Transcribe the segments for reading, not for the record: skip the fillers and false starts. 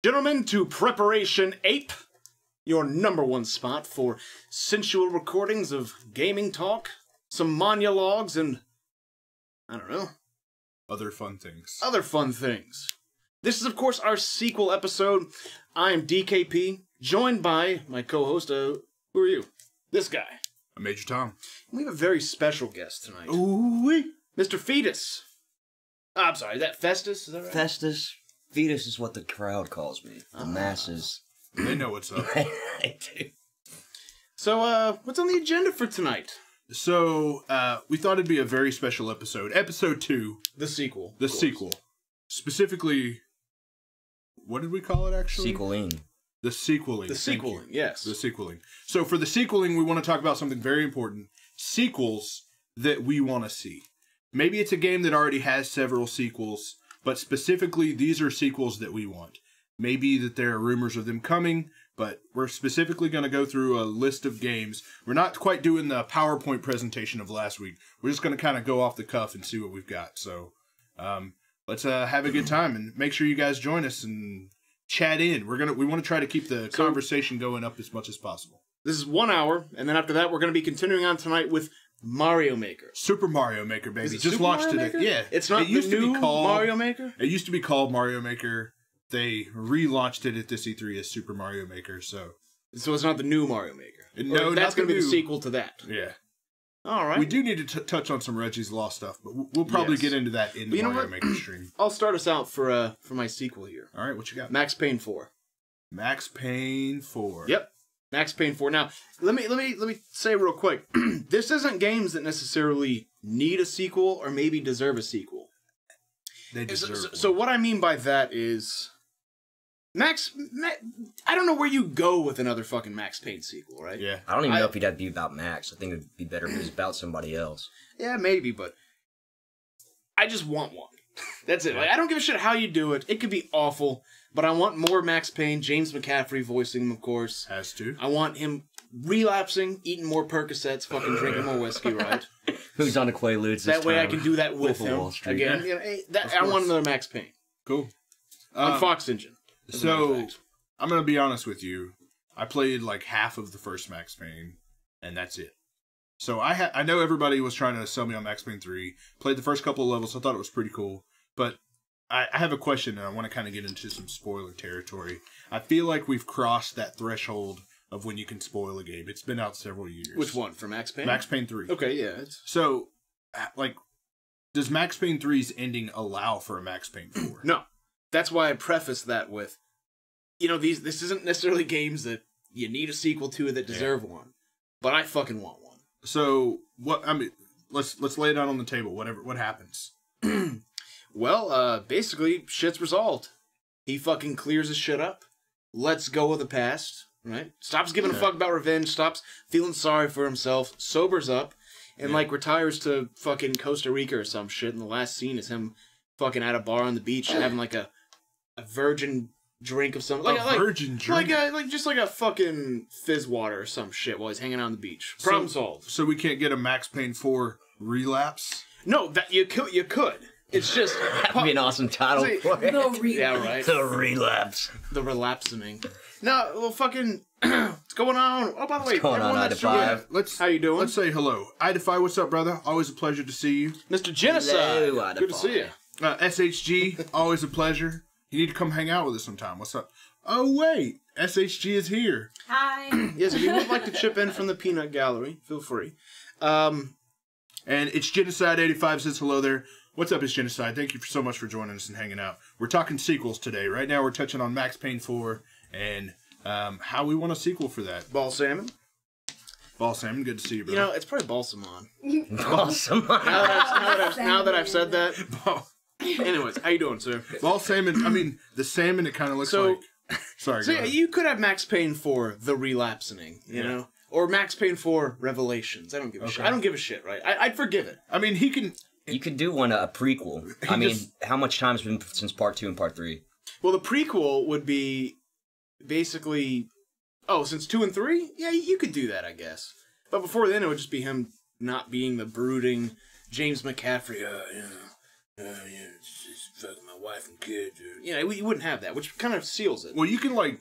Gentlemen, to Preparation Ape, your #1 spot for sensual recordings of gaming talk, some monologues, and, I don't know, other fun things. This is, of course, our sequel episode. I am DKP, joined by my co-host, who are you? This guy. I'm Major Tom. We have a very special guest tonight. Ooh-wee. Mr. Festus. Oh, I'm sorry, is that Festus? Is that right? Festus. Fetus is what the crowd calls me. The masses. They know what's up. They do. So, what's on the agenda for tonight? So, we thought it'd be a very special episode. Episode 2. The sequel. The sequel. Specifically, what did we call it, actually? Sequeling. The sequeling. The sequeling, yes. The sequeling. So, for the sequeling, we want to talk about something very important. Sequels that we want to see. Maybe it's a game that already has several sequels, but specifically, these are sequels that we want. Maybe that there are rumors of them coming, but we're specifically going to go through a list of games. We're not quite doing the PowerPoint presentation of last week. We're just going to kind of go off the cuff and see what we've got. So, let's have a good time and make sure you guys join us and chat in. We want to try to keep the conversation going up as much as possible. This is 1 hour, and then after that, we're going to be continuing on tonight with Mario Maker. Super Mario Maker, baby. Just Super launched Mario today. Maker? Yeah. It's not the new Mario Maker? It used to be called Mario Maker. They relaunched it at this E3 as Super Mario Maker, so it's not the new Mario Maker? No, that's going to be new. the sequel to that. Yeah. All right. We do need to touch on some Reggie's Law stuff, but we'll probably get into that in the Mario Maker stream. I'll start us out for my sequel here. All right, what you got? Max Payne 4. Max Payne 4. Yep. Max Payne 4. Now, let me say real quick. This isn't games that necessarily need a sequel or maybe deserve a sequel. They deserve So what I mean by that is Max, I don't know where you go with another fucking Max Payne sequel, right? Yeah. I don't even know if he'd have to be about Max. I think it'd be better if it was about somebody else. Yeah, maybe, but I just want one. That's it. Like, I don't give a shit how you do it. It could be awful, but I want more Max Payne. James McCaffrey voicing him, of course. Has to. I want him relapsing, eating more Percocets, fucking drinking more whiskey, right? Who's on the Quaaludes That way I can do that with him. Again, you know, I want another Max Payne. Cool. On Fox Engine. So, I'm going to be honest with you. I played like half of the first Max Payne, and that's it. So, I know everybody was trying to sell me on Max Payne 3. Played the first couple of levels. I thought it was pretty cool. But I have a question, and I want to kind of get into some spoiler territory. I feel like we've crossed that threshold of when you can spoil a game. It's been out several years. Which one? For Max Payne? Max Payne 3. Okay, yeah. So, like, does Max Payne 3's ending allow for a Max Payne 4? No. That's why I preface that with, you know, this isn't necessarily games that you need a sequel to that deserve one. But I fucking want one. So, let's lay it out on the table. What happens? Well, basically, shit's resolved. He fucking clears his shit up, lets go of the past, right? Stops giving a fuck about revenge, stops feeling sorry for himself, sobers up, and, like, retires to fucking Costa Rica or some shit, and the last scene is him fucking at a bar on the beach having, like, a virgin drink of some... virgin drink? Just like a fucking fizz water or some shit while he's hanging out on the beach. Problem solved. So we can't get a Max Payne 4 relapse? No, that you could. It's just... That'd be an awesome title for it. Yeah, right. The relapse. The relapsing. No, well, fucking... what's going on? Oh, by the way, what's going on, Idify? How you doing? Let's say hello. Idify, what's up, brother? Always a pleasure to see you. Mr. Genocide. Hello, Good to see you. SHG, always a pleasure. You need to come hang out with us sometime. What's up? Oh, wait. SHG is here. Hi. Yes, if you would like to chip in from the Peanut Gallery, feel free. And it's Genocide85 says hello there. What's up, it's Genocide. Thank you so much for joining us and hanging out. We're talking sequels today. Right now we're touching on Max Payne 4 and how we want a sequel for that. Ball salmon. Ball salmon, good to see you, bro. You know, it's probably balsamon. Awesome. Now that I've said that. Anyways, how you doing, sir? Ball salmon, I mean, the salmon, it kind of looks like... Sorry, So yeah, you could have Max Payne 4, The Relapsing, you know? Or Max Payne 4, Revelations. I don't give a shit. I don't give a shit, right? I'd forgive it. I mean, he can... You could do one, a prequel. I mean, how much time has been since Part 2 and Part 3? Well, the prequel would be basically... Oh, since 2 and 3? Yeah, you could do that, I guess. But before then, it would just be him not being the brooding James McCaffrey, it's fucking my wife and kids. You wouldn't have that, which kind of seals it. Well, you can like.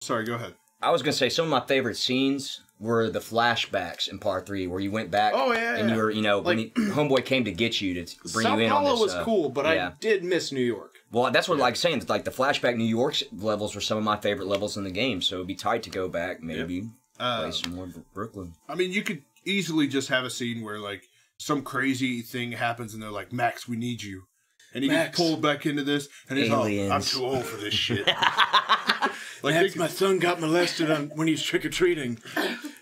Sorry, go ahead. I was gonna say some of my favorite scenes were the flashbacks in Part 3, where you went back. Oh yeah, and you were, like, when homeboy came to get you to bring Sao you in on Paulo this. was cool, but I did miss New York. Well, that's what like saying. Like the flashback New York levels were some of my favorite levels in the game, so it'd be tight to go back, maybe play some more Brooklyn. I mean, you could easily just have a scene where like some crazy thing happens, and they're like, "Max, we need you," and he gets pulled back into this, and he's all, "I'm too old for this shit." Like, Max, my son got molested when he was trick or treating.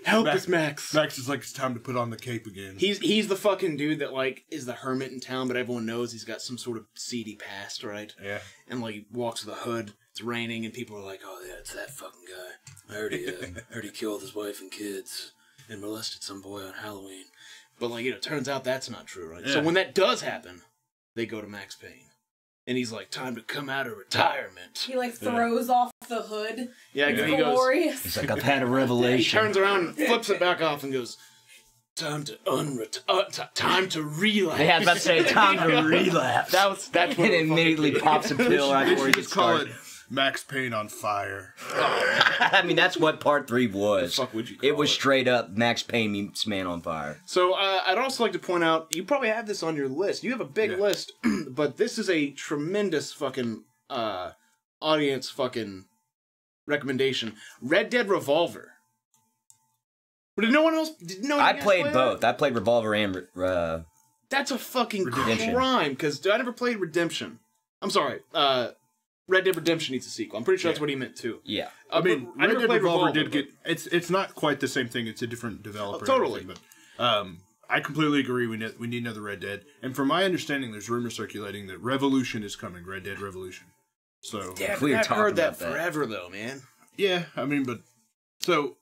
Help us, Max. Max is like, it's time to put on the cape again. He's the fucking dude that like is the hermit in town, but everyone knows he's got some sort of seedy past, right? Yeah. And like he walks with a hood. It's raining, and people are like, "Oh yeah, it's that fucking guy. I heard he killed his wife and kids and molested some boy on Halloween." But like turns out that's not true, right? Yeah. So when that does happen, they go to Max Payne. And he's like, time to come out of retirement. He like throws off the hood. Yeah, he glorious. He's like, I've had a revelation. He turns around and flips it back off and goes, time to time to relapse. Yeah, I was about to say, time to relapse. That's what it immediately pops a pill right before he gets started. Max Payne on fire. I mean, that's what Part 3 was. The fuck would you call it was straight up Max Payne meets Man on Fire. So I'd also like to point out, you probably have this on your list. You have a big list, but this is a tremendous fucking audience fucking recommendation. Red Dead Revolver. But did no one else? I played both. I played Revolver and that's a fucking Redemption. crime, because I never played Redemption. I'm sorry. Red Dead Redemption needs a sequel. I'm pretty sure that's what he meant too. Yeah. I mean, Red Dead Revolver did get... It's not quite the same thing. It's a different developer. Totally. But I completely agree. We need another Red Dead. And from my understanding, there's rumors circulating that Revolution is coming. Red Dead Revolution. So... Yeah, I've heard that forever, though, man. Yeah, I mean, but... So,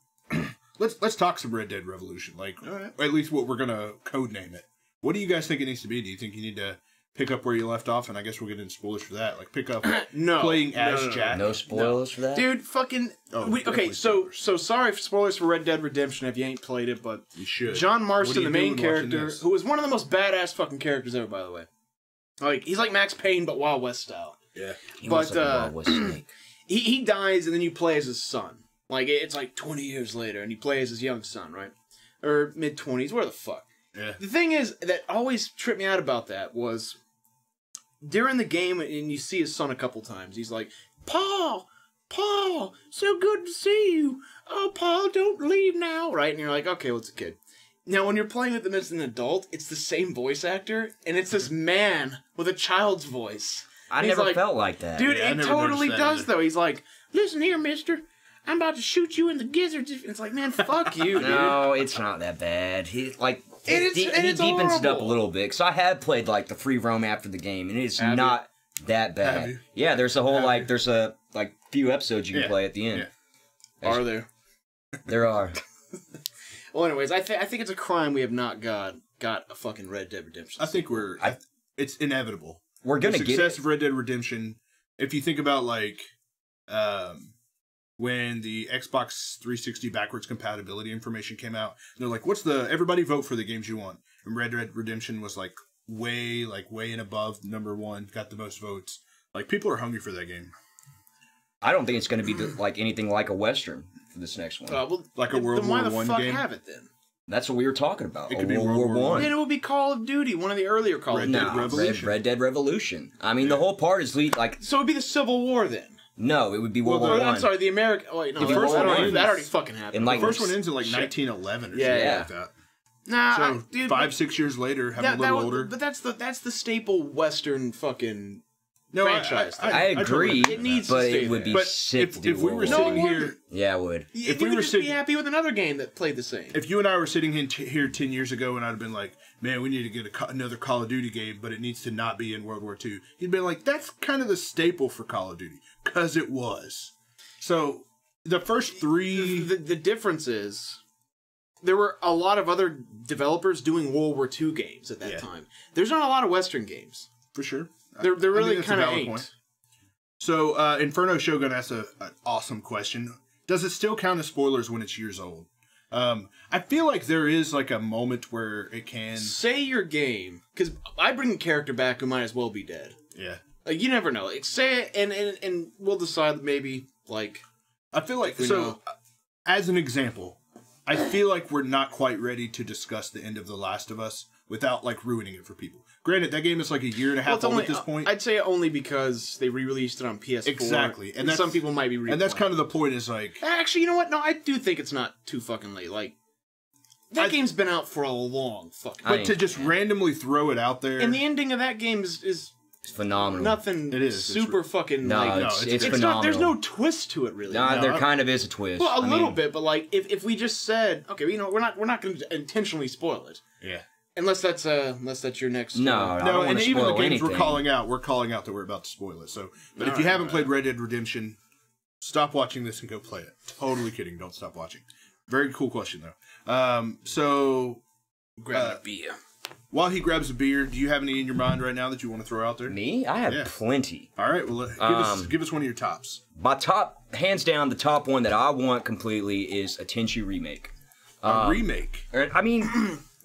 let's talk some Red Dead Revolution. Like, or at least what we're going to codename it. What do you guys think it needs to be? Do you think you need to... pick up where you left off, and I guess we'll get into spoilers for that. Like, pick up playing as Jack. No spoilers for that? Dude, fucking... okay, so sorry for spoilers for Red Dead Redemption if you ain't played it, but... You should. John Marston, the main character, who is one of the most badass fucking characters ever, by the way. Like, he's like Max Payne, but Wild West style. Yeah. He was like a Wild West snake. He dies, and then you play as his son. Like, it's like 20 years later, and you play as his young son, right? Or mid-20s, where the fuck. Yeah. The thing is, that always tripped me out about that was... During the game, and you see his son a couple times, he's like, Paul, so good to see you. Oh, Paul, don't leave now. Right? And you're like, okay, well, it's a kid. Now, when you're playing with him as an adult, it's the same voice actor, and it's this man with a child's voice. I never felt like that. Dude, it totally does, though. He's like, listen here, mister. I'm about to shoot you in the gizzards. It's like, man, fuck you, dude. No, it's not that bad. He deepens horrible. it up a little bit. Because I had played, like, the free roam after the game, and it's not that bad. Yeah, there's a whole, there's a, few episodes you can play at the end. Yeah. Are there? There are. Well, anyways, I think it's a crime we have not got a fucking Red Dead Redemption. I think it's inevitable. We're going to get it. The success of Red Dead Redemption, if you think about, when the Xbox 360 backwards compatibility information came out, they're like, everybody vote for the games you want. And Red Dead Redemption was way and above #1, got the most votes. Like, people are hungry for that game. I don't think it's going to be anything like a Western for this next one. Like a World War I game? Why the fuck have it then? That's what we were talking about. It could be World War I. Then it would be Call of Duty, one of the earlier Call of Duty. Red Dead Revolution. I mean, the whole part is So it would be the Civil War then? No, it would be World War I. I'm sorry, the American... Oh, wait, no, that already fucking happened. The first one ends in 1911 or something like that. Nah, so dude, 5-6 years later, having a little older. But that's the staple Western fucking franchise. I agree, it needs but to stay it would be there. sick to do if we were sitting here... Yeah, it would. If we were just be happy with another game that played the same. If you and I were sitting here 10 years ago and I'd have been like, man, we need to get another Call of Duty game, but it needs to not be in World War II. You'd be like, that's kind of the staple for Call of Duty. Because it was. So, the first three... The difference is... There were a lot of other developers doing World War II games at that time. There's not a lot of Western games. For sure. There really kind of ain't. Point. So, Inferno Shogun asked an awesome question. Does it still count as spoilers when it's years old? I feel like there is like a moment where it can say your game, because I bring a character back who might as well be dead. Yeah. Like, you never know. Like, say it, and we'll decide maybe, like... I feel like, so, as an example, I feel like we're not quite ready to discuss the end of The Last of Us without, like, ruining it for people. Granted, that game is like a year and a half old at this point. I'd say only because they re-released it on PS4. Exactly. And some people might be replaying. And that's kind of the point is, like... Actually, you know what? No, I do think it's not too fucking late. Like, that game's been out for a long fucking time. But to just randomly throw it out there... And the ending of that game is it's phenomenal. Nothing. It is super fucking. No, like, it's phenomenal. Not. There's no twist to it, really. No, there kind of is a twist. Well, a little bit, but like if we just said, okay, you know, we're not going to intentionally spoil it. Yeah. Unless that's your next. No, and even the games anything. we're calling out that we're about to spoil it. So, but if you haven't played Red Dead Redemption, stop watching this and go play it. Totally kidding. Don't stop watching. Very cool question though. So grab a beer. While he grabs a beer, do you have any in your mind right now that you want to throw out there? Me? I have plenty. All right, well, give us one of your tops. My top, hands down, the top one that I want completely is a Tenchu remake. A remake? I mean,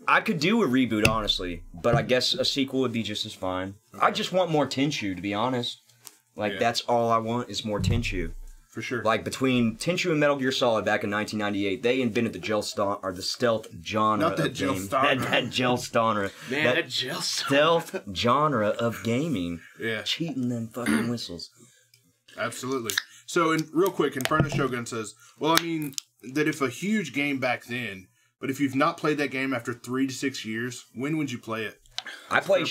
I could do a reboot, honestly, but I guess a sequel would be just as fine. Okay. I just want more Tenchu, to be honest. Like, that's all I want is more Tenchu. For sure. Like, between Tenchu and Metal Gear Solid back in 1998, they invented the stealth genre Not that of gaming. that gel genre. Man, that gel stealth genre of gaming. Yeah. Cheating them fucking whistles. Absolutely. So, real quick, Inferno Shogun says, well, I mean, that if a huge game back then, but if you've not played that game after 3 to 6 years, when would you play it? I play.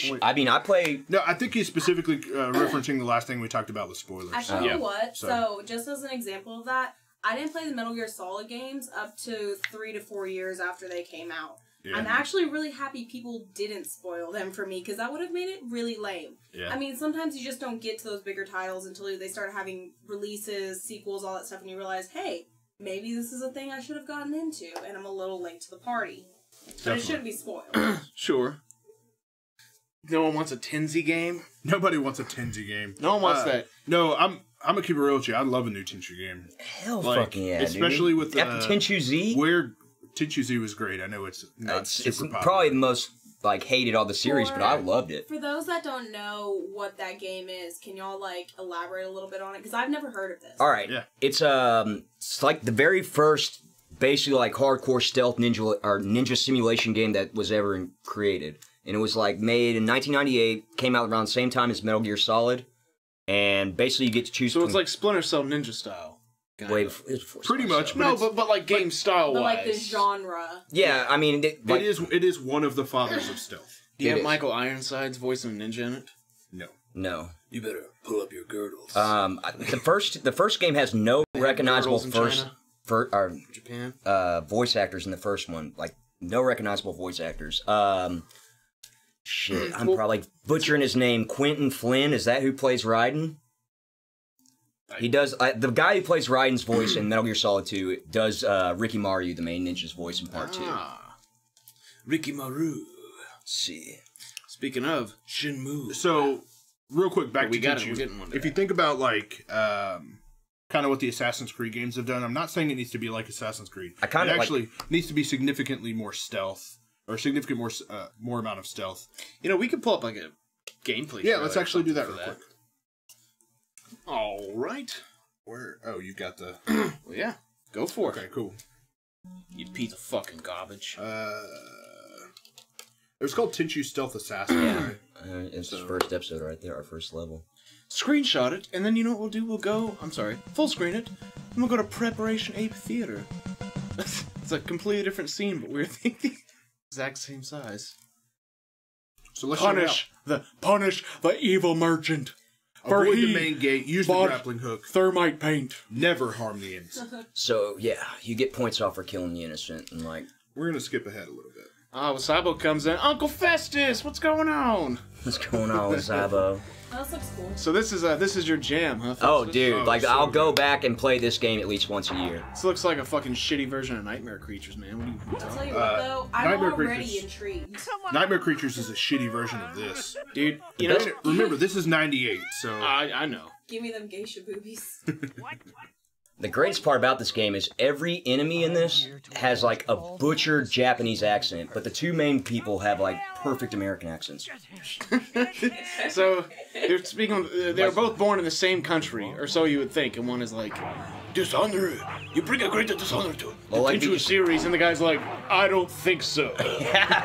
No, I think he's specifically referencing the last thing we talked about with spoilers. Actually, you know what? So, just as an example of that, I didn't play the Metal Gear Solid games up to 3 to 4 years after they came out. Yeah. I'm actually really happy people didn't spoil them for me, because that would have made it really lame. Yeah. I mean, sometimes you just don't get to those bigger titles until they start having releases, sequels, all that stuff, and you realize, hey, maybe this is a thing I should have gotten into, and I'm a little late to the party. But it shouldn't be spoiled. Sure. No one wants a Tenzi game? Nobody wants a Tenzi game. No one wants that. No, I'm gonna keep it real with you. I love a new Tenchu game. Hell fucking yeah, especially with after Tenchu Z. Where Tenchu Z was great. I know it's not it's probably the most like hated of the series, but I loved it. For those that don't know what that game is, can y'all like elaborate a little bit on it? Because I've never heard of this. All right, it's like the very first, basically like hardcore stealth ninja simulation game that was ever created. And it was like made in 1998, came out around the same time as Metal Gear Solid, and basically you get to choose. So it's like Splinter Cell Ninja style. Pretty much. No, but like game style wise. But like the genre. Yeah, I mean, it is one of the fathers of stealth. Do you have Michael Ironside's voice of a ninja in it? No. You better pull up your girdles. The first game has no recognizable Japan voice actors in the first one. Like no recognizable voice actors. Shit, I'm probably butchering his name. Quentin Flynn, is that who plays Raiden? He does. The guy who plays Raiden's voice in Metal Gear Solid 2 does Ricky Maru, the main ninja's voice in Part 2. Ricky Maru. See. Speaking of Shenmue. So, real quick, back to Tenchu. We're getting one. If you think about like kind of what the Assassin's Creed games have done, I'm not saying it needs to be like Assassin's Creed. It actually needs to be significantly more stealth. Or significant more amount of stealth. You know, we could pull up like a gameplay. Yeah, let's actually do that real quick. All right. Where? Oh, you got the. Well, yeah, go for it. Okay, cool. You piece of fucking garbage. It was called Tenchu Stealth Assassin. Yeah, it's the first episode right there, our first level. Screenshot it, and then you know what we'll do? We'll go. I'm sorry, full screen it, and we'll go to Preparation Ape Theater. It's a completely different scene, but we're thinking. Exact same size. So let's punish the evil merchant. Avoid the main gate. Use the grappling hook. Thermite paint. Never harm the innocent. So yeah, you get points off for killing the innocent, and like we're gonna skip ahead a little bit. Sabo comes in. Uncle Festus, what's going on? What's going on with Sabo? That looks cool. So this is your jam, huh? Festus? Oh, dude, like I'll go back and play this game at least once a year. This looks like a fucking shitty version of Nightmare Creatures, man. What are you I'll tell you what though, I'm already intrigued. Nightmare Creatures is a shitty version of this, dude. You know, remember this is '98, so I know. Give me them geisha boobies. The greatest part about this game is every enemy in this has like a butchered Japanese accent, but the two main people have like perfect American accents. So they're speaking. They're both born in the same country, or so you would think. And one is like, "Dishonor, you bring a greater dishonor to into a series," and the guy's like, "I don't think so.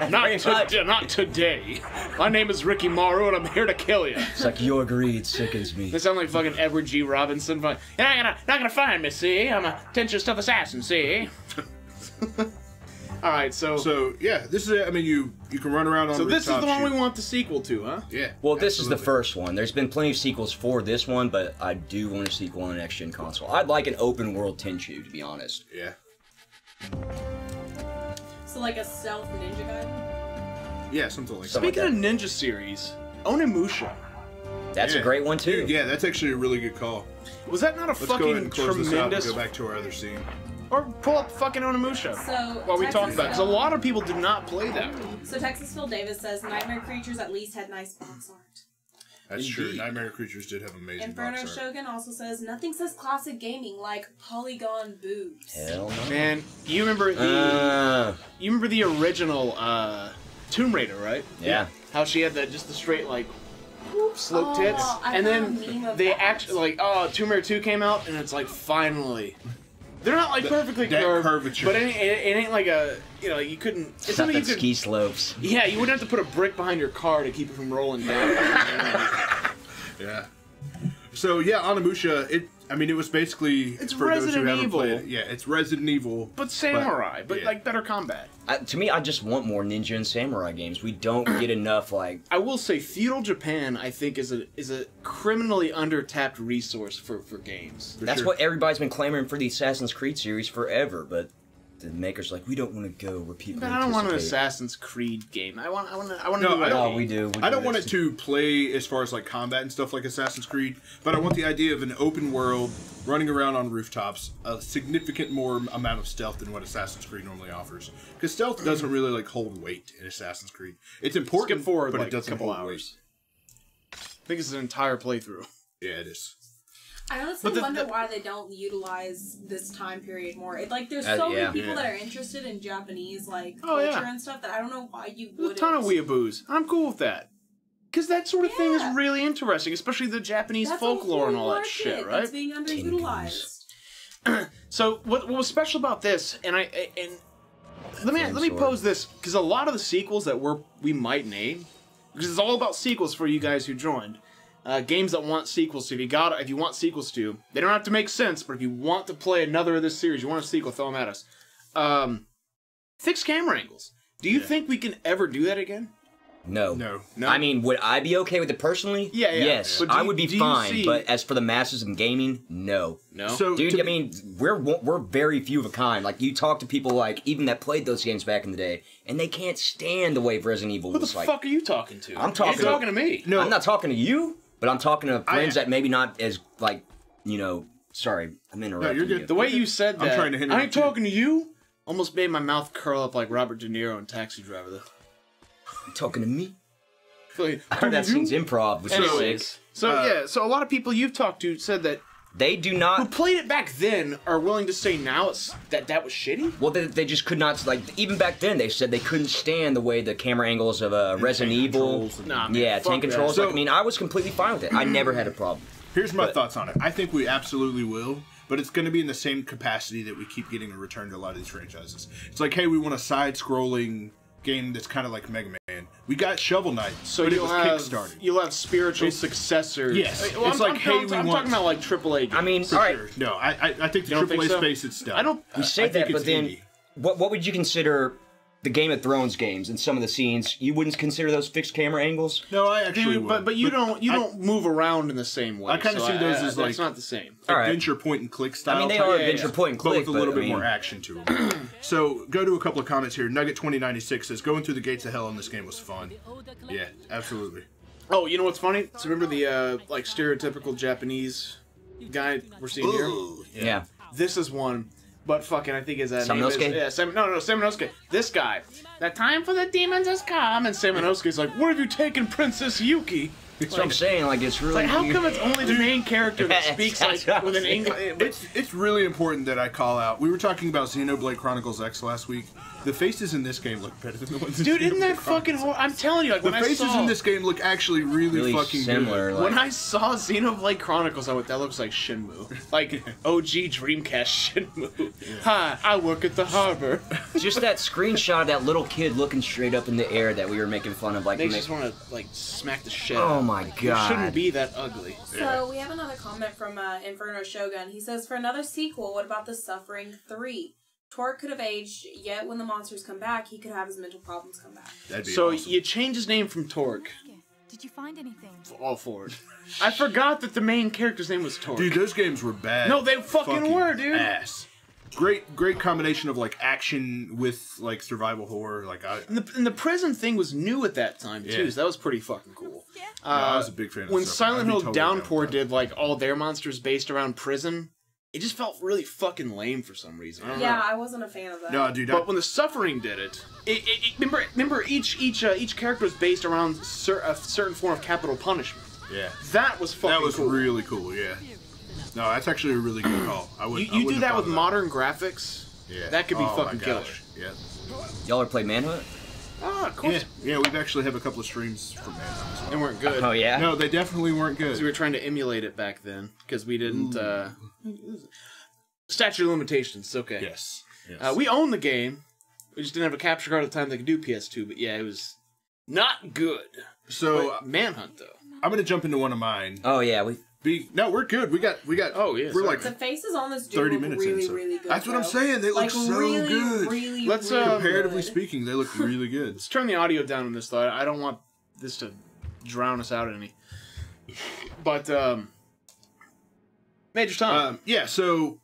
Not today. My name is Ricky Morrow, and I'm here to kill you." It's like your greed sickens me. They sound like fucking Edward G. Robinson. You're not gonna find me, see? I'm a ten-year-stuff assassin, see? All right, so yeah, this is it. I mean, you can run around on. So this is the one we want the sequel to, huh? Yeah. Well, this is the first one. There's been plenty of sequels for this one, but I do want a sequel on an next-gen console. I'd like an open-world Tenchu, to be honest. Yeah. So like a stealth ninja guy? Yeah, something like that. Speaking of ninja series, Onimusha. That's a great one, too. Dude, yeah, that's actually a really good call. Was that not a Let's go ahead fucking and close this out and tremendous... go back to our other scene. Or pull up fucking Onimusha. So while we talk Texas about it, because a lot of people did not play that one. So Texas Phil Davis says Nightmare Creatures at least had nice box art. That's true. Nightmare Creatures did have amazing Inferno box art. Shogun also says nothing says classic gaming like polygon boobs. Hell no. Man, you remember the original Tomb Raider, right? Yeah. How she had just the straight like slope tits, I and found a then meme of they that. actually Tomb Raider 2 came out, and it's like finally. They're not like perfectly that curved, curvature. but it ain't like a you couldn't. It's Not something you that could. ski slopes. Yeah, you wouldn't have to put a brick behind your car to keep it from rolling down. Yeah. So yeah, Onimusha. It was basically It's for those who Resident haven't Evil. played it. Yeah, it's Resident Evil. But samurai, but yeah. like better combat. To me, I just want more ninja and samurai games. We don't get enough, like... I will say, feudal Japan, I think, is a criminally undertapped resource for games. That's what everybody's been clamoring for the Assassin's Creed series forever, but the makers like, we don't want to go where people But I don't want an anticipate. Assassin's Creed game. I want No, to. I don't. we do. I don't want it to play as far as like combat and stuff like Assassin's Creed, but I want the idea of an open world, running around on rooftops, a significant more amount of stealth than what Assassin's Creed normally offers. Because stealth doesn't really like hold weight in Assassin's Creed. It's important, Skip forward, but like, it doesn't couple hold hours. I think it's an entire playthrough. Yeah, it is. I honestly But wonder why they don't utilize this time period more. Like, there's Yeah. so many people that are interested in Japanese like Oh, culture yeah. and stuff that I don't know why you There's wouldn't. a ton of weeaboos. I'm cool with that. Because that sort of thing is Yeah. really interesting, especially the Japanese That's a folklore and whole all that market shit, right? That's being underutilized. So what was special about this, and let me pose this, because a lot of the sequels that we might name, because it's all about sequels for you guys who joined. Games that want sequels to. If you want sequels to, they don't have to make sense, but if you want to play another of this series, you want a sequel, throw them at us. Fixed camera angles. Do you think we can ever do that again? No. I mean, would I be okay with it personally? Yeah. Yes, But I would be do you fine. see- But as for the masses in gaming, no. No. So, Dude, I mean, we're very few of a kind. Like, you talk to people, like, even that played those games back in the day, and they can't stand the way Resident Evil Who the was like. fuck are you talking to? I'm talking You're talking to me. No. I'm not talking to you, but I'm talking to friends that maybe not as, like, sorry, I'm interrupting you're good. you. The way you said that, trying to hit I it ain't too. talking to you, almost made my mouth curl up like Robert De Niro in Taxi Driver. You talking to me? Like, I heard that scene's improv, which is sick. anyways, so a lot of people you've talked to said that They do who not... played it back then are willing to say now that was shitty. Well, they just could not, like, even back then, they said they couldn't stand the way the camera angles of Resident Evil... Nah, man, Yeah, fuck tank that. controls. So- Like, I mean, I was completely fine with it. I never had a problem. Here's my thoughts on it. I think we absolutely will, but it's going to be in the same capacity that we keep getting a return to a lot of these franchises. It's like, hey, we want a side-scrolling game that's kind of like Mega Man. We got Shovel Knight, So but it you'll was have kickstarted. you'll have spiritual successors. Yes. Well, It's I'm like, hey, we I'm want- talking about like AAA games. I mean, For all right, sure. No, I think the don't think AAA so? space is stuff. I don't. we say I that, think but it's then indie. what would you consider the Game of Thrones games and some of the scenes? You wouldn't consider those fixed camera angles? No, I actually Dude, would. but you don't move around in the same way. I kinda see those as, like- it's not the same. All right. adventure point and click style. I mean, they type are games, adventure point and but click, with a little but, bit I mean- more action to them. So, go to a couple of comments here. Nugget2096 says, going through the gates of hell in this game was fun. Yeah, absolutely. Oh, you know what's funny? So remember the like stereotypical Japanese guy we're seeing here? Ooh, Yeah. This is one, but fucking I think his name is Samanosuke? yeah, Samanosuke. This guy. The time for the demons has come, and Samanosuke's like, "Where have you taken Princess Yuki?" That's what I'm saying. Like it's really. Like, how come it's only the main character that speaks like with an English? It's really important that I call out. We were talking about Xenoblade Chronicles X last week. The faces in this game look better than the ones in Dude, isn't Xenoblade that Chronicles. fucking horrible? I'm telling you, like, The when faces I saw in this game look actually really fucking similar. good. Like, when I saw Xenoblade Chronicles, I went, that looks like Shenmue. Like, OG Dreamcast Shenmue. Hi, I work at the harbor. just that screenshot of that little kid looking straight up in the air that we were making fun of. Like, They just want to, like, smack the shit out oh of it. my Like, you god. shouldn't be that ugly. So we have another comment from Inferno Shogun. He says, for another sequel, what about The Suffering 3? Torque could have aged, yet when the monsters come back, he could have his mental problems come back. That'd be So awesome. you change his name from Torque. Did you find anything? All forward. I forgot that the main character's name was Torque. Dude, those games were bad. No, they fucking were, dude. Ass. Great combination of like action with like survival horror. Like And the prison thing was new at that time too, Yeah. so that was pretty fucking cool. I was a big fan of when Suffering. Silent I'd be Hill totally down with Downpour that. did like all their monsters based around prison, it just felt really fucking lame for some reason. I don't Yeah, know. I wasn't a fan of that. No, dude. But when the Suffering did it, remember each character was based around a certain form of capital punishment. yeah, That was fucking that was cool. really cool. Yeah. No, that's actually a really good call. I would. You do that with modern graphics. Yeah. That could be Oh, fucking my killer. gosh. Yeah. Y'all ever play Manhunt? Ah, of course. Yeah, we've actually have a couple of streams from Manhunt as well. They weren't good. Oh yeah. No, they definitely weren't good. Because we were trying to emulate it back then. Because we didn't. Statute of limitations. It's okay. Yes. Yes. We owned the game. We just didn't have a capture card at the time that could do PS2. But yeah, it was not good. so But Manhunt though. I'm gonna jump into one of mine. Oh yeah. We. No, we're good. We got. Oh, yeah, We're sorry. like The faces on this dude 30 look minutes really, in. So. really good. That's what I'm though. saying. They look Like, so really, good. really, Let's, really Comparatively good. speaking, they look really good. Let's turn the audio down on this though. I don't want this to drown us out any. But Major Tom. Yeah. So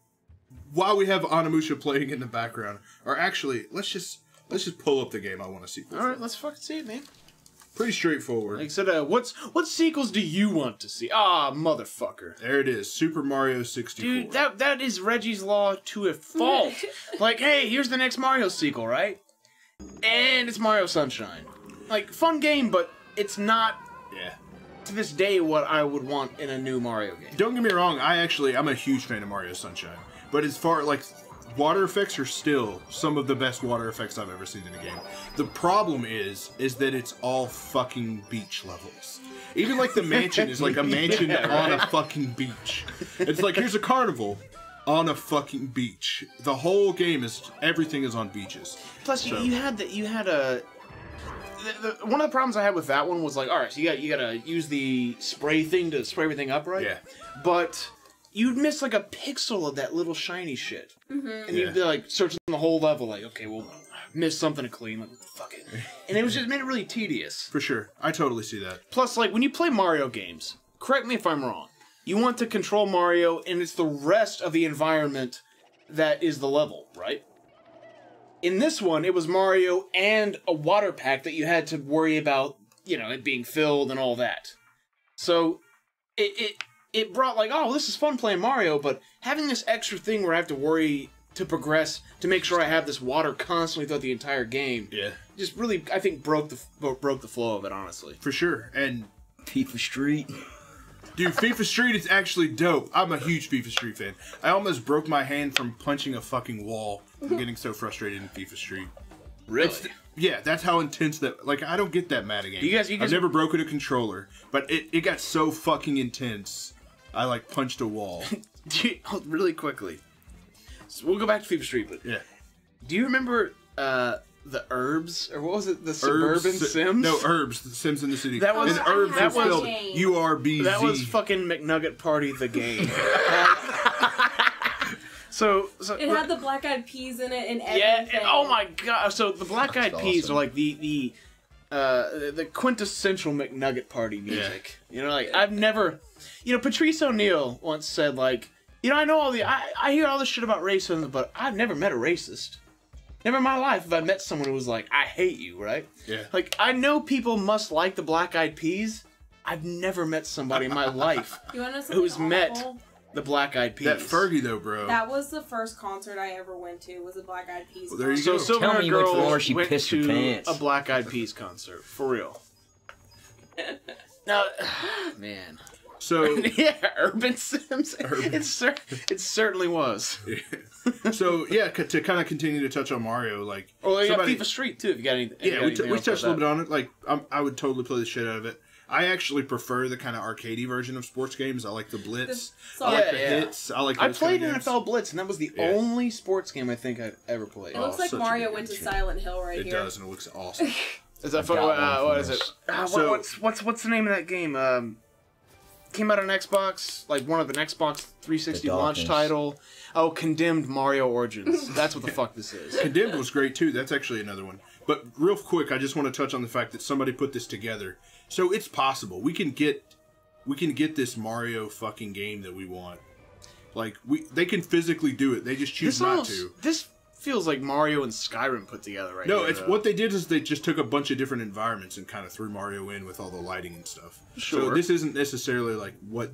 while we have Onimusha playing in the background, or actually, let's just pull up the game I want to see. All right, let's fucking see it, man. Pretty straightforward. Like I said, what sequels do you want to see? Ah, motherfucker. There it is, Super Mario 64. Dude, that is Reggie's Law to a fault. Like, hey, here's the next Mario sequel, right? And it's Mario Sunshine. Like, fun game, but it's not, yeah. to this day, what I would want in a new Mario game. Don't get me wrong. I'm a huge fan of Mario Sunshine, but as far like water effects are still some of the best water effects I've ever seen in a game. The problem is that it's all fucking beach levels. Even like the mansion is like a mansion on a fucking beach. It's like here's a carnival on a fucking beach. The whole game is everything is on beaches. Plus, you had a. One of the problems I had with that one was like, all right, so you gotta use the spray thing to spray everything up, right? Yeah. But you'd miss like a pixel of that little shiny shit, and you'd be like searching the whole level, like, okay, well, missed something to clean, like, fuck it, and it was just made it really tedious. For sure, I totally see that. Plus, like when you play Mario games, correct me if I'm wrong, you want to control Mario, and it's the rest of the environment that is the level, right? In this one, it was Mario and a water pack that you had to worry about, it being filled and all that. So, it brought like, oh, this is fun playing Mario, but having this extra thing where I have to worry to progress, to make sure I have this water constantly throughout the entire game, just really, I think, broke the flow of it, honestly. For sure, and FIFA Street. dude, FIFA Street is actually dope. I'm a huge FIFA Street fan. I almost broke my hand from punching a fucking wall. I'm getting so frustrated in FIFA Street. Really? Yeah, that's how intense that. Like, I don't get that mad again. You guys- I've never broken a controller, but it got so fucking intense. I like punched a wall. Really quickly. So we'll go back to FIFA Street, but Yeah. do you remember the Herbs, or what was it, the Suburban Sims? No, Herbs, the Sims in the City. That was- and Herbs that is was- spelled URBZ. That was fucking McNugget Party the game. so It had the black eyed peas in it and yeah, everything. and, oh my god! So the Black Eyed That's Peas awesome. are like the quintessential McNugget Party music. You know, like I've never, Patrice O'Neill once said like, I know I hear all this shit about racism, but I've never met a racist. Never in my life have I met someone who was like, I hate you, right? Yeah. Like, I know people must like the Black Eyed Peas. I've never met somebody in my life You want to know something who's awful? met the Black Eyed Peas. That Fergie, though, bro. That was the first concert I ever went to. Was a Black Eyed Peas. Well, there you So go. Silver Tell Hair me you went Girls to the one where she went pissed her to pants. a Black Eyed Peas concert. For real. Now, man. So yeah, Urban Sims. It certainly was. So yeah, to kind of continue to touch on Mario, like, or you got FIFA Street too. If you got any, yeah, we touched a little bit on it. Like, I would totally play the shit out of it. I actually prefer the kind of arcadey version of sports games. I like the Blitz. I like the hits. I played NFL Blitz, and that was the only sports game I think I've ever played. It looks like Mario went to Silent Hill right here. It does, and it looks awesome. Is that what is it? What's the name of that game? Came out on Xbox, like one of an Xbox 360 launch title. Oh, Condemned Mario Origins. That's what the fuck this is. Condemned was great too. That's actually another one. But real quick, I just want to touch on the fact that somebody put this together. So it's possible we can get this Mario fucking game that we want. Like they can physically do it. They just choose not to. This feels like Mario and Skyrim put together right now. No, it's what they did is they just took a bunch of different environments and kind of threw Mario in with all the lighting and stuff. Sure. So this isn't necessarily like what,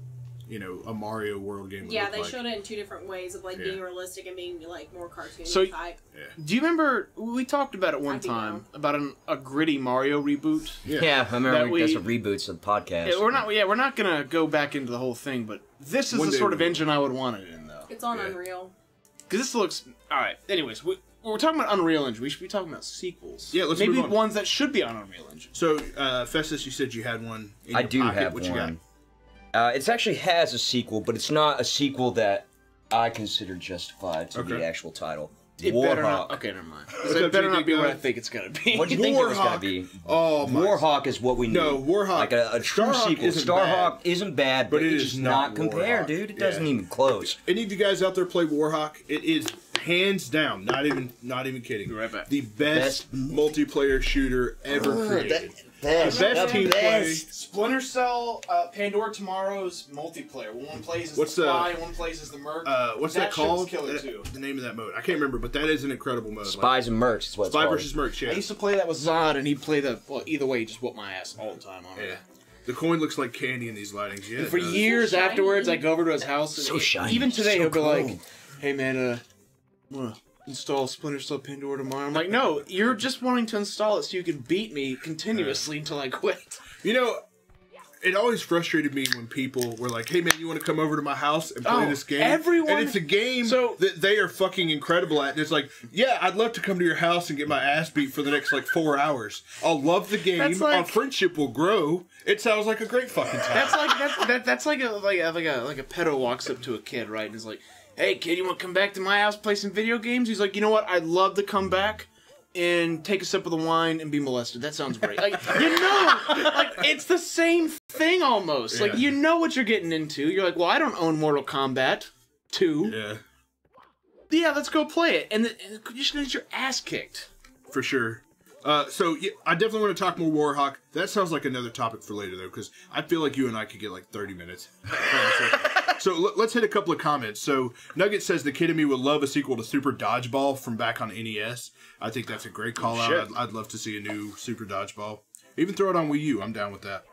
you know, a Mario World game would look they like. showed it in two different ways of like being realistic and being like more cartoony type. Yeah. Do you remember we talked about it one time about a gritty Mario reboot? Yeah, I remember that's a reboots of the podcast. Yeah, we're not gonna go back into the whole thing, but this is the sort of engine I would want it in, though. It's on Unreal. Because this looks all right. Anyways, we're talking about Unreal Engine. We should be talking about sequels. Yeah, let's maybe move on. Ones that should be on Unreal Engine. So, Festus, you said you had one. I do have what one. You got? It actually has a sequel, but it's not a sequel that I consider justified to the actual title. It better not. Okay, never mind. It better not be what I think it's gonna be. What do you think it was gonna be? Oh, Warhawk is what we need. No, Warhawk. Like a true sequel. Starhawk isn't bad, but it is just not compare, dude. It doesn't even close. Any of you guys out there play Warhawk? It is hands down, not even kidding. Right back. The best multiplayer shooter ever created. The best team play. Splinter Cell, Pandora Tomorrow's multiplayer. One plays as the Spy, one plays as the Merc. What's that called? Killer too. The name of that mode. I can't remember, but that is an incredible mode. Spies and Mercs is what it's Spy called. versus Mercs, yeah. I used to play that with Zod, and he'd play either way, he just whooped my ass all the time on it. Yeah. The coin looks like candy in these lightings. Yeah. And for years afterwards, I'd go over to his house. And so shiny. Even today, he'll be like, "Hey man, wanna install Splinter Cell Pandora tomorrow?" I'm like, "No, you're just wanting to install it so you can beat me continuously until I quit." You know, it always frustrated me when people were like, "Hey man, you want to come over to my house and play this game?" And it's a game that they are fucking incredible at. And it's like, yeah, I'd love to come to your house and get my ass beat for the next like 4 hours. I'll love the game. Our friendship will grow. It sounds like a great fucking time. That's like a pedo walks up to a kid, right? And is like, "Hey kid, you want to come back to my house, play some video games?" He's like, "You know what? I'd love to come back and take a sip of the wine and be molested. That sounds great." Like, you know, like it's the same thing almost. Like, you know what you're getting into. You're like, "Well, I don't own Mortal Kombat 2. Yeah, let's go play it." And you're just gonna get your ass kicked. For sure. So yeah, I definitely want to talk more Warhawk. That sounds like another topic for later, though, because I feel like you and I could get like 30 minutes. So let's hit a couple of comments. So Nugget says the kid in me would love a sequel to Super Dodgeball from back on NES. I think that's a great call out. I'd love to see a new Super Dodgeball. Even throw it on Wii U. I'm down with that.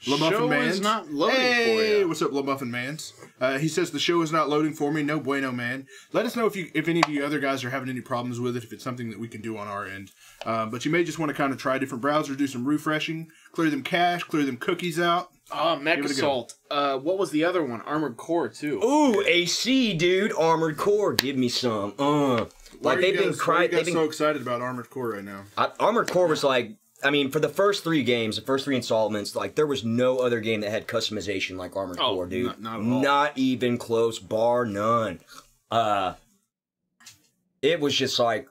LaMuffin Mans. Is not loading for you. What's up, LaMuffin Mans? He says the show is not loading for me. No bueno, man. Let us know if any of you other guys are having any problems with it, if it's something that we can do on our end. But you may just want to kind of try different browsers, do some refreshing, clear them cache, clear them cookies out. Oh, Mech Assault. What was the other one? Armored Core, too. Ooh, AC, dude. Armored Core. Give me some. Like, they've been so excited about Armored Core right now. Armored Core was like, I mean, for the first 3 games, the first 3 installments, like, there was no other game that had customization like Armored Core, dude. Not at all. Not even close, bar none. It was just like,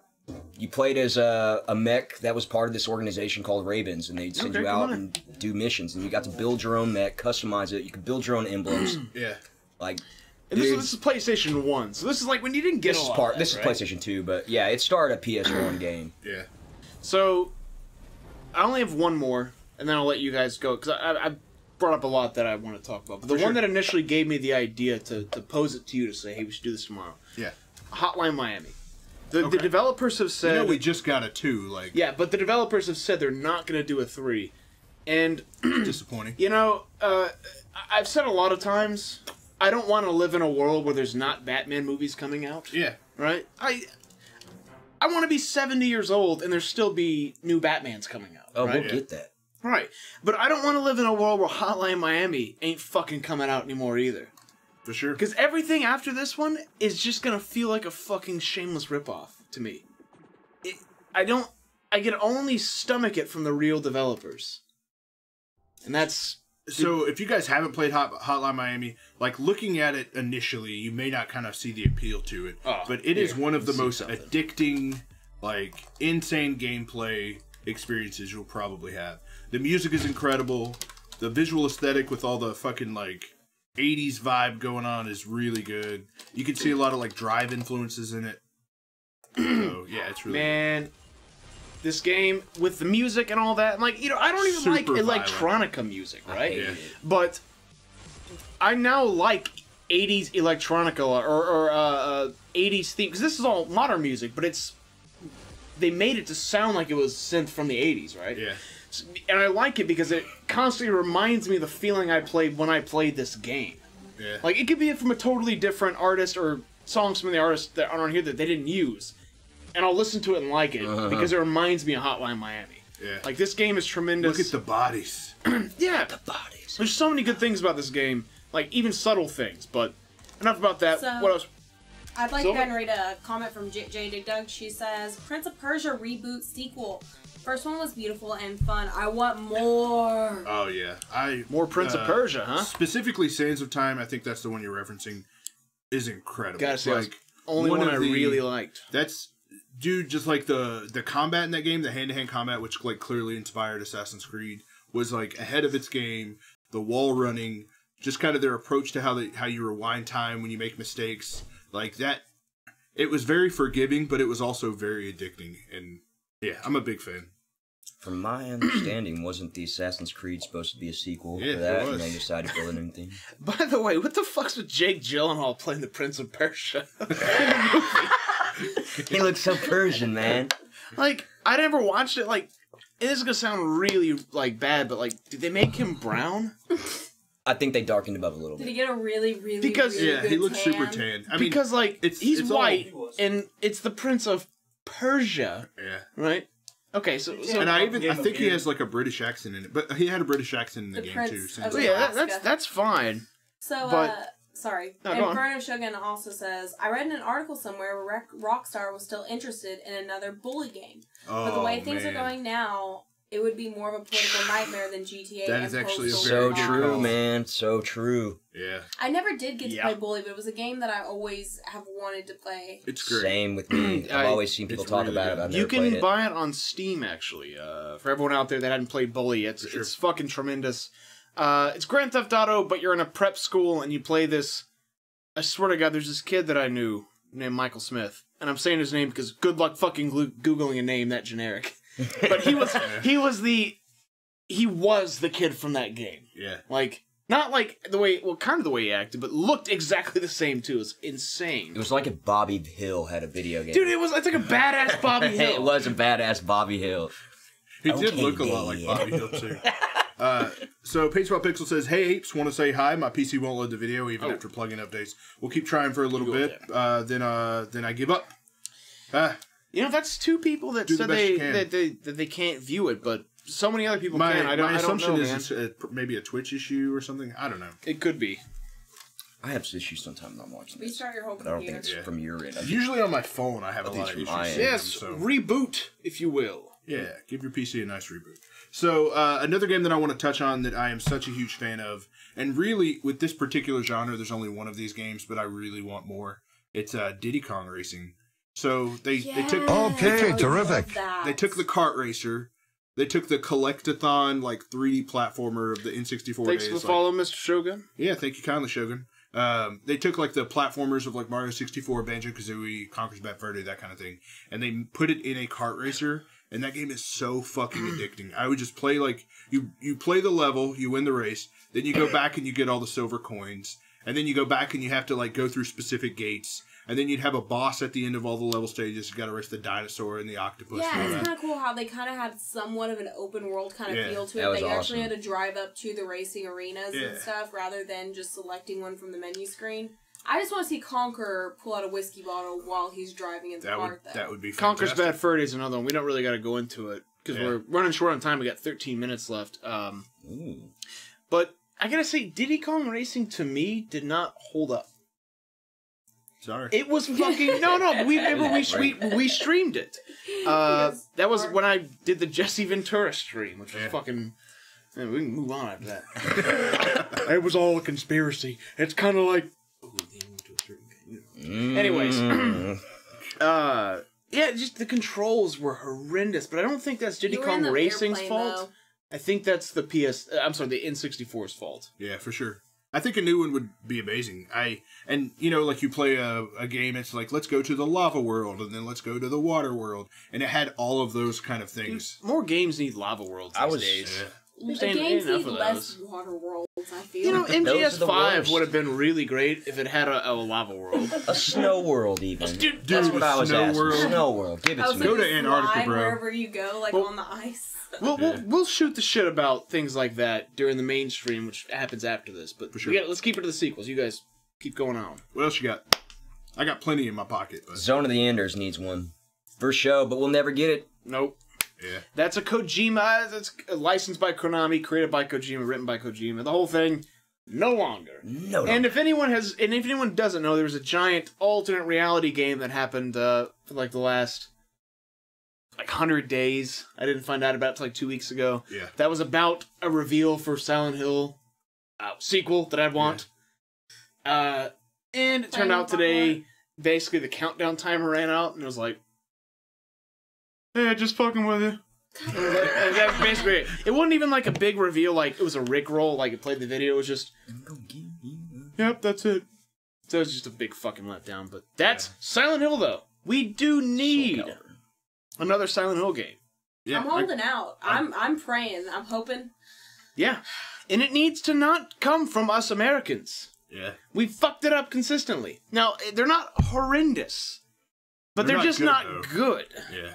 you played as a mech that was part of this organization called Ravens, and they'd send you out and do missions, and you got to build your own mech, customize it. You could build your own emblems. Yeah. Like, and this is PlayStation 1, so this is like when you didn't get this is PlayStation 2, but yeah, it started a PS1 game. Yeah. So, I only have one more, and then I'll let you guys go, because I brought up a lot that I want to talk about. But the one that initially gave me the idea to pose it to you to say, hey, we should do this tomorrow. Yeah. Hotline Miami. The developers have said... You know, we just got a 2, like... Yeah, but the developers have said they're not going to do a 3. And... disappointing. You know, I've said a lot of times, I don't want to live in a world where there's not Batman movies coming out. Yeah. Right? I want to be 70 years old and there still be new Batmans coming out. Oh, right? we'll get that. Right. But I don't want to live in a world where Hotline Miami ain't fucking coming out anymore either. For sure. Because everything after this one is just gonna feel like a fucking shameless ripoff to me. I can only stomach it from the real developers. And that's... So, if you guys haven't played Hotline Miami, like, looking at it initially, you may not kind of see the appeal to it. Oh, but it is one of the most addicting, like, insane gameplay experiences you'll probably have. The music is incredible. The visual aesthetic with all the fucking, like, 80s vibe going on is really good. You can see a lot of, like, Drive influences in it. So, yeah, it's really good. This game, with the music and all that, and like, you know, I don't even like electronica music, right? Yeah. But I now like 80s electronica or 80s theme, because this is all modern music, but they made it to sound like it was synth from the 80s, right? Yeah. And I like it because it constantly reminds me of the feeling I played when I played this game. Yeah. Like, it could be from a totally different artist or songs from the artists that are on here that they didn't use. And I'll listen to it and like it because it reminds me of Hotline Miami. Yeah. Like, this game is tremendous. Look at the bodies. Yeah. The bodies. There's so many good things about this game. Like, even subtle things. But enough about that. So, what else? I'd like to go and read a comment from J. Dig Dug. She says, Prince of Persia reboot sequel. First one was beautiful and fun. I want more. Oh, yeah. More Prince of Persia, huh? Specifically, Sands of Time, I think that's the one you're referencing, is incredible. Gotta say, like, only one I really liked. That's... Dude, just like the combat in that game, the hand-to-hand combat, which like clearly inspired Assassin's Creed, was like ahead of its game. The wall running, just kind of their approach to how you rewind time when you make mistakes, like that. It was very forgiving, but it was also very addicting, and yeah, I'm a big fan. From my understanding, wasn't the Assassin's Creed supposed to be a sequel to that, and they decided to build anything? By the way, what the fuck's with Jake Gyllenhaal playing the Prince of Persia? He looks so Persian, man. Like, I never watched it, like, this is gonna sound really, like, bad, but, like, did they make him brown? I think they darkened him up a little bit. Did he get a really good he looks super tan. I mean, because, like, he's white, and it's the Prince of Persia. Yeah. Right? Okay, so and I think he has, like, a British accent in it, but he had a British accent in the game, too. So yeah, that's fine. So, sorry. And Inferno Shogun also says, I read in an article somewhere where Rockstar was still interested in another bully game. But the way things are going now, it would be more of a political nightmare than GTA. That is actually a so true, man. So true. Yeah. I never did get to play Bully, but it was a game that I always have wanted to play. It's great. Same with me. I've always seen people talk about it. I've never played it. You can buy it on Steam, actually. For everyone out there that hadn't played Bully, it's fucking tremendous. It's Grand Theft Auto, but you're in a prep school and you play this. I swear to God, there's this kid that I knew named Michael Smith, and I'm saying his name because good luck fucking googling a name that generic. But he was the kid from that game. Yeah, like not like the way, well, kind of the way he acted, but looked exactly the same too. It was insane. It was like if Bobby Hill had a video game. Dude, it's like a badass Bobby Hill. It was a badass Bobby Hill. He did look a lot like Bobby Hill too. So Pagespot Pixel says, "Hey apes, want to say hi? My PC won't load the video even after plugin updates. We'll keep trying for a little bit. Then I give up." You know, that's two people that said that they can't view it, but so many other people can. My assumption is it's maybe a Twitch issue or something. I don't know. It could be. I have issues sometimes when I'm watching this. Restart your whole computer. I don't think it's from your end. Usually on my phone, I have a lot of issues. Yes, reboot, if you will. Yeah, give your PC a nice reboot. So, another game that I want to touch on that I am such a huge fan of, and really, with this particular genre, there's only one of these games, but I really want more. It's Diddy Kong Racing. So, they took... Okay, terrific. They took the kart racer. They took the collectathon, like, 3D platformer of the N64 Thanks days. for the follow, Mr. Shogun. Yeah, thank you kindly, Shogun. They took, like, the platformers of, like, Mario 64, Banjo-Kazooie, Conker's Bad Fur Day, that kind of thing, and they put it in a kart racer. And that game is so fucking addicting. I would just play, like, you play the level, you win the race, then you go back and you get all the silver coins, and then you go back and you have to, like, go through specific gates, and then you'd have a boss at the end of all the level stages. You gotta race the dinosaur and the octopus. Yeah, it's kind of cool how they kind of had somewhat of an open world kind of feel to it. They actually had to drive up to the racing arenas and stuff, rather than just selecting one from the menu screen. I just want to see Conker pull out a whiskey bottle while he's driving in the cart, though. That would be fantastic. Conker's Bad Fur Day is another one. We don't really got to go into it. because we're running short on time. We got 13 minutes left. But I gotta say, Diddy Kong Racing to me did not hold up. Sorry. It was fucking no. We streamed it. That was when I did the Jesse Ventura stream, which was fucking. Man, we can move on after that. It was all a conspiracy. It's kind of like. Anyways, yeah, just the controls were horrendous, but I don't think that's Diddy Kong Racing's fault. Though. I think that's the the N64's fault. Yeah, for sure. I think a new one would be amazing. Like you play a game, it's like, let's go to the lava world, and then let's go to the water world. And it had all of those kind of things. Dude, more games need lava worlds these days. Yeah. The games need less water worlds, I feel. You know, MGS5 would have been really great if it had a lava world. A snow world, even. Dude, that's what I was asking. World. Snow world. Give it to me. Go to Antarctica, bro. Wherever you go, like on the ice. We'll shoot the shit about things like that during the mainstream, which happens after this. But for sure. Let's keep it to the sequels. You guys keep going on. What else you got? I got plenty in my pocket. But... Zone of the Enders needs one. For show, but we'll never get it. Nope. Yeah. That's a Kojima. That's licensed by Konami, created by Kojima, written by Kojima. The whole thing, no longer. No. And if anyone doesn't know, there was a giant alternate reality game that happened for like the last 100 days. I didn't find out about it like 2 weeks ago. Yeah. That was about a reveal for Silent Hill sequel that I'd want. Yeah. And it turned out today, basically the countdown timer ran out, and it was like, hey, just fucking with you. That's basically it. It wasn't even like a big reveal, like it was a Rickroll, like it played the video. It was just, yep, that's it. So it was just a big fucking letdown. But that's Silent Hill, though. We do need another Silent Hill game. Yeah, I'm holding out. I'm praying. I'm hoping. Yeah, and it needs to not come from us Americans. Yeah, we fucked it up consistently. Now they're not horrendous, but they're just not good. Yeah.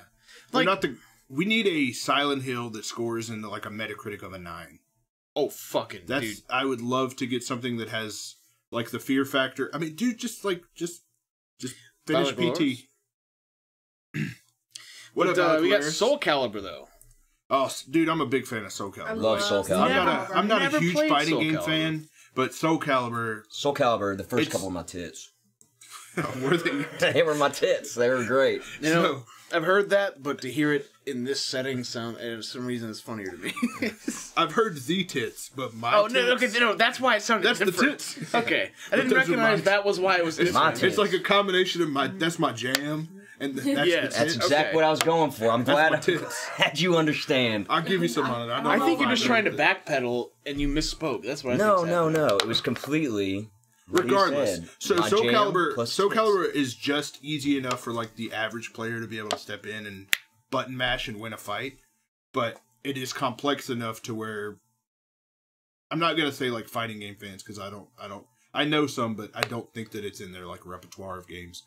We need a Silent Hill that scores in like a Metacritic of a 9. Oh, fucking dude. I would love to get something that has like the fear factor. I mean, dude, just finish PT. We got Soul Calibur though. Oh, dude, I'm a big fan of Soul Calibur. I love Soul Calibur. I'm not a huge fighting game fan, but Soul Calibur. The first couple of my tits. Were they? They were my tits. They were great. You know, I've heard that, but to hear it in this setting for some reason it's funnier to me. I've heard the tits, but my tits... no, okay, no, that's why it sounded different. That's the tits. Okay. I didn't recognize that was why it was different. It's like a combination of that's my jam, and that's exactly what I was going for. I'm glad you understand. I'll give you some on it. I think you're just trying to backpedal, and you misspoke. That's what I think. No. It was completely... Regardless, Soul Calibur is just easy enough for like the average player to be able to step in and button mash and win a fight, but it is complex enough to where I'm not gonna say like fighting game fans because I know some, but I don't think that it's in their like repertoire of games.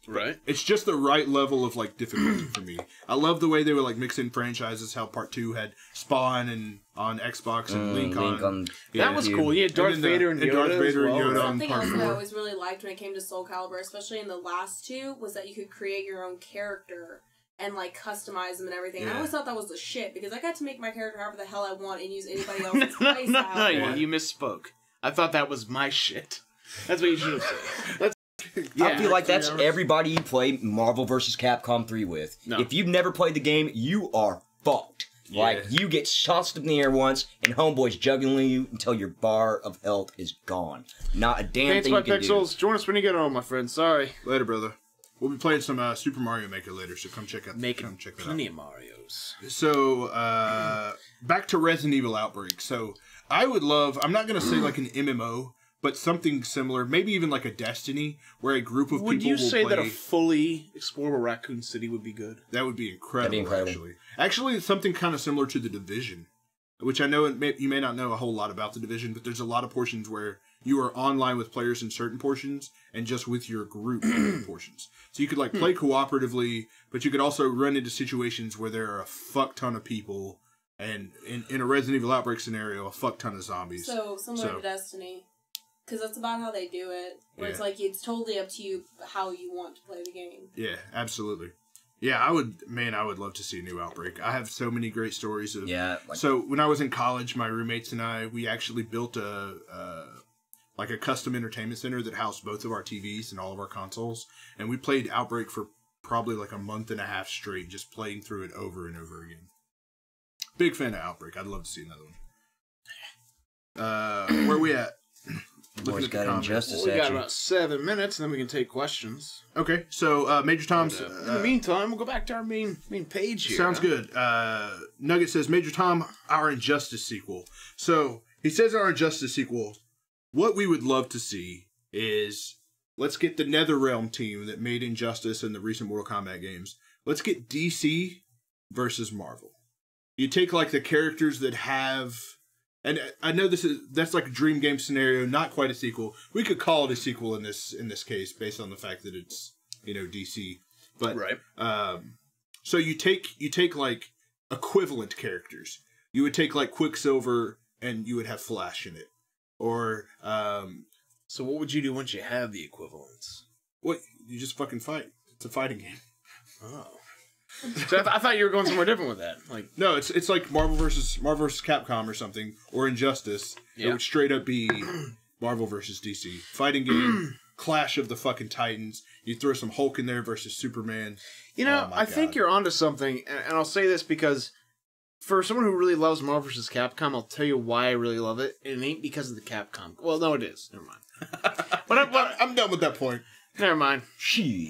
Right. It's just the right level of like difficulty for me. I love the way they were like mixing franchises. How Part 2 had Spawn and on Xbox and Link on. That was cool. Yeah, Darth Vader and Yoda. Something else that I always really liked when it came to Soul Calibur, especially in the last two, was that you could create your own character and like customize them and everything. Yeah. I always thought that was the shit because I got to make my character however the hell I want and use anybody else's place. No, you misspoke. I thought that was my shit. That's what you should have said. I feel like that's everybody you play Marvel vs. Capcom 3 with. No. If you've never played the game, you are fucked. Yeah. Like, you get tossed in the air once, and homeboy's juggling you until your bar of health is gone. Not a damn thing you can Pixels. Do. Join us when you get home, my friend. Sorry. Later, brother. We'll be playing some Super Mario Maker later, so come check out. Check plenty of Marios. So, back to Resident Evil Outbreak. So, I would love... I'm not going to say like an MMO... but something similar, maybe even like a Destiny, where a group of people will play... Would you say that a fully explorable Raccoon City would be good? That would be incredible, actually. Actually, it's something kind of similar to The Division, which I know you may not know a whole lot about The Division, but there's a lot of portions where you are online with players in certain portions and just with your group in portions. So you could like play cooperatively, but you could also run into situations where there are a fuck ton of people, and in a Resident Evil Outbreak scenario, a fuck ton of zombies. So, similar to Destiny. Because that's about how they do it. Where it's like, it's totally up to you how you want to play the game. Yeah, absolutely. Yeah, I would love to see a new Outbreak. I have so many great stories of. Yeah. So when I was in college, my roommates and I, we actually built a custom entertainment center that housed both of our TVs and all of our consoles, and we played Outbreak for probably like a month and a half straight, just playing through it over and over again. Big fan of Outbreak. I'd love to see another one. Where are we at? Boys got Injustice. We got about 7 minutes, and then we can take questions. Okay, so Major Tom's. In the meantime, we'll go back to our main page here. Sounds good. Nugget says, Major Tom, our Injustice sequel. So he says our Injustice sequel. What we would love to see is, let's get the NetherRealm team that made Injustice and the recent Mortal Kombat games. Let's get DC versus Marvel. You take like the characters that have. And I know that's like a dream game scenario, not quite a sequel. We could call it a sequel in this case, based on the fact that it's DC. But right. So you take like equivalent characters. You would take like Quicksilver, and you would have Flash in it, or So what would you do once you have the equivalents? What, you just fucking fight. It's a fighting game. Oh. So I thought you were going somewhere different with that. Like, no, it's like Marvel versus Capcom or something, or Injustice. Yeah. It would straight up be Marvel versus DC. Fighting game, clash of the fucking titans. You throw some Hulk in there versus Superman. You know, I think you're onto something, and I'll say this because for someone who really loves Marvel vs. Capcom, I'll tell you why I really love it. And it ain't because of the Capcom. Well, no, it is. Never mind. I'm done with that point. Never mind.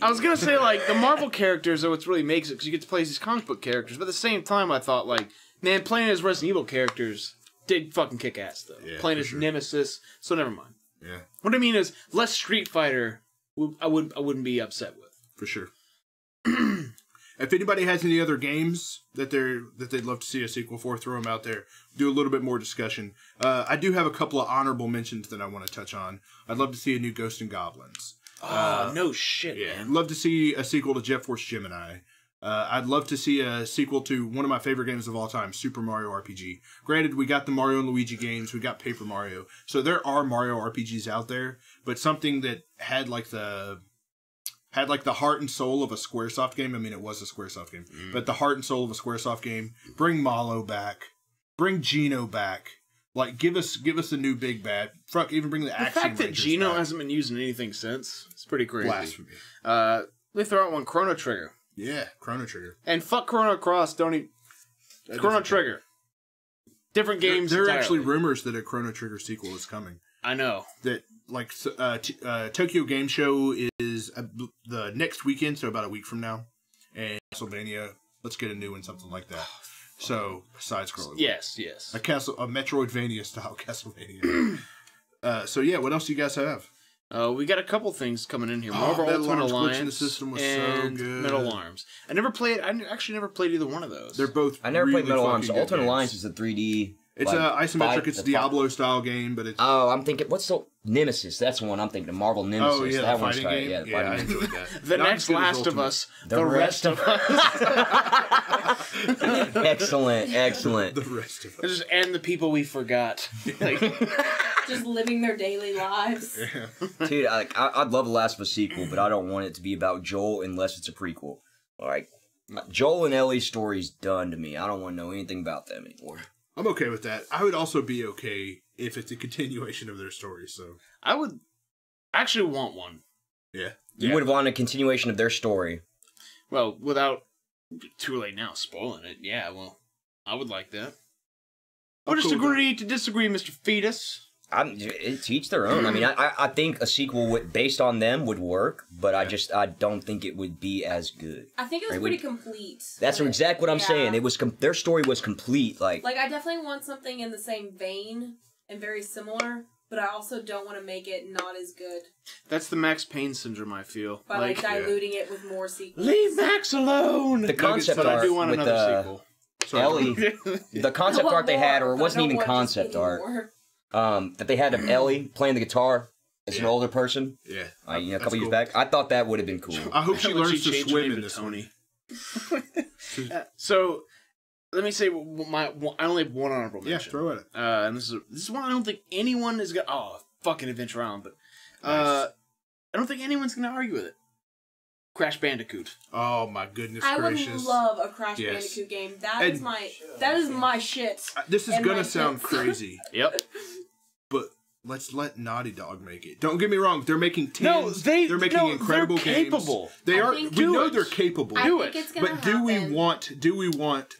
I was going to say, like, the Marvel characters are what really makes it, because you get to play as these comic book characters. But at the same time, I thought, like, man, playing as Resident Evil characters did fucking kick ass, though. Yeah, playing as Nemesis, so never mind. Yeah. What I mean is, less Street Fighter, I wouldn't be upset with. For sure. If anybody has any other games that they'd love to see a sequel for, throw them out there. Do a little bit more discussion. I do have a couple of honorable mentions that I want to touch on. I'd love to see a new Ghosts and Goblins. No shit, yeah. man. I'd love to see a sequel to Jet Force Gemini. I'd love to see a sequel to one of my favorite games of all time, Super Mario RPG. Granted, we got the Mario and Luigi games, we got Paper Mario, so there are Mario RPGs out there, but something that had like the heart and soul of a SquareSoft game. I mean, it was a SquareSoft game, but the heart and soul of a SquareSoft game. Bring Malo back, bring Geno back. Like, give us a new big bad. Fuck, even bring the Axiom Rangers back. The fact that Geno hasn't been using anything since, it's pretty crazy. Blasphemy. They throw out one, Chrono Trigger. Yeah, Chrono Trigger. And fuck Chrono Cross, don't even... Chrono Trigger. Different games There are actually rumors that a Chrono Trigger sequel is coming. I know. That, like, Tokyo Game Show is the next weekend, so about a week from now. And Castlevania, let's get a new one, something like that. So, side-scrolling. Yes. A Metroidvania-style Castlevania. So, yeah, what else do you guys have? We got a couple things coming in here. Marvel Ultimate Alliance in the system was and so good. Metal Arms. I actually never played either one of those. They're both I never played Metal Arms. Ultimate games. Alliance is a 3D... It's isometric. It's a Diablo-style game, but it's... Oh, I'm thinking... What's the... Nemesis. That's the one I'm thinking. The Marvel Nemesis. Oh, yeah, that the one's fighting game? Yeah, the yeah, I fighting game. enjoyed that. The next Last of Us. The rest of us. Excellent. The rest of us. Just and the people we forgot. Like, just living their daily lives. Yeah. Dude, I'd love a Last of Us sequel, but I don't want it to be about Joel unless it's a prequel. Like, Joel and Ellie's story's done to me. I don't want to know anything about them anymore. I'm okay with that. I would also be okay if it's a continuation of their story, so... I would actually want one. Yeah. You would want a continuation of their story. Well, without... Too late now, spoiling it. Yeah, well, I would like that. We'll just agree to disagree, Mr. Fetus. It's each their own. I mean, I think a sequel based on them would work, but I don't think it would be as good. I think it was pretty complete. That's exactly what I'm saying. It was their story was complete. Like I definitely want something in the same vein and very similar, but I also don't want to make it not as good. That's the Max Payne syndrome, I feel. By diluting it with more sequels. Leave Max alone. The concept art I do want with another sequel. Ellie, the concept art they had, or it wasn't even concept art. That they had of Ellie playing the guitar as an older person. Yeah. A couple years back. I thought that would have been cool. I hope she learns to swim in this one. So, let me say I only have one honorable mention. Yeah, throw it. And this is one I don't think anyone is going to... Oh, fucking Adventure Island. But I don't think anyone's going to argue with it. Crash Bandicoot. Oh my goodness I gracious! would love a Crash Yes. Bandicoot game. That is my shit. This is and gonna my sound tits. crazy, Yep. but let's let Naughty Dog make it. Don't get me wrong; they're making No, tens. They're making incredible they're capable. games. They I are. think- We Do know it. they're capable. I Do think it. it's gonna But do we happen. want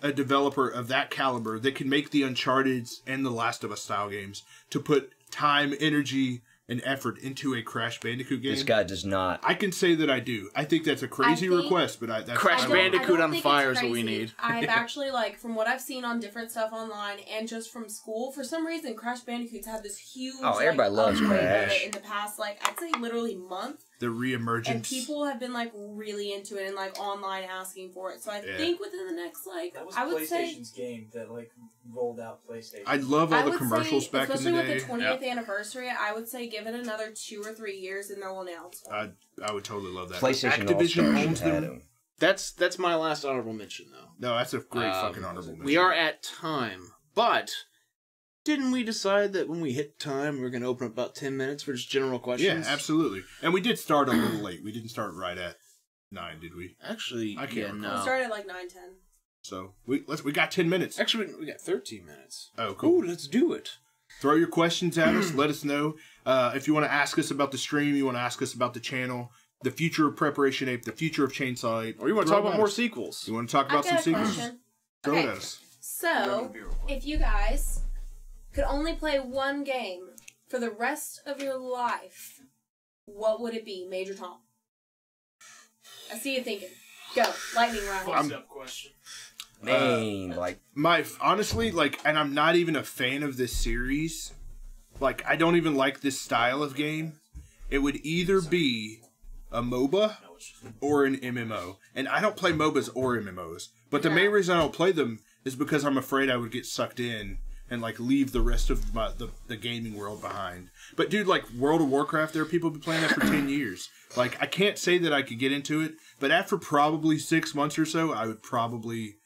a developer of that caliber that can make the Uncharted's and the Last of Us style games to put time, energy, and effort into a Crash Bandicoot game? This guy does not. I can say that I do. I think that's a crazy think request, but that's Crash I I don't- Bandicoot I don't on think fire it's is what we crazy. need. I've actually, like, from what I've seen on different stuff online and just from school, for some reason, Crash Bandicoot's had this huge, Oh, everybody loves upgrade of Crash. it in the past, like, I'd say literally month. the reemergence. And people have been, like, really into it and, like, online asking for it. So I think within the next, like, That was I would say... PlayStation's game that like rolled out PlayStation. I love all the commercials back in the especially day. with the 20th anniversary, I would say give it another 2 or 3 years and they'll announce one. I would totally love that. PlayStation Activision All-Star owns should have them. him. That's my last honorable mention, though. No, that's a great fucking honorable mention. We are at time, but didn't we decide that when we hit time, we're going to open up about 10 minutes for just general questions? Yeah, absolutely. And we did start a little late. We didn't start right at 9, did we? Actually, I can't yeah, recall. no. We started at like 9:10. So we got 10 minutes. Actually, we got 13 minutes. Oh, cool. Ooh, let's do it. Throw your questions at us. Let us know. If you want to ask us about the stream, you want to ask us about the channel, the future of Preparation Ape, the future of Chainsaw Ape. Or you want to throw talk it about at more us. sequels? You want to talk about I've some got a sequels? question. Throw it Okay. at us. So, if you guys could only play one game for the rest of your life, what would it be, Major Tom? I see you thinking. Go, lightning round. What's up question? Man, like Honestly, like, and I'm not even a fan of this series. Like, I don't even like this style of game. It would either be a MOBA or an MMO. And I don't play MOBAs or MMOs. But the main reason I don't play them is because I'm afraid I would get sucked in and, like, leave the rest of the gaming world behind. But, dude, like, World of Warcraft, there are people who've been playing that for 10 years. Like, I can't say that I could get into it, but after probably 6 months or so, I would probably...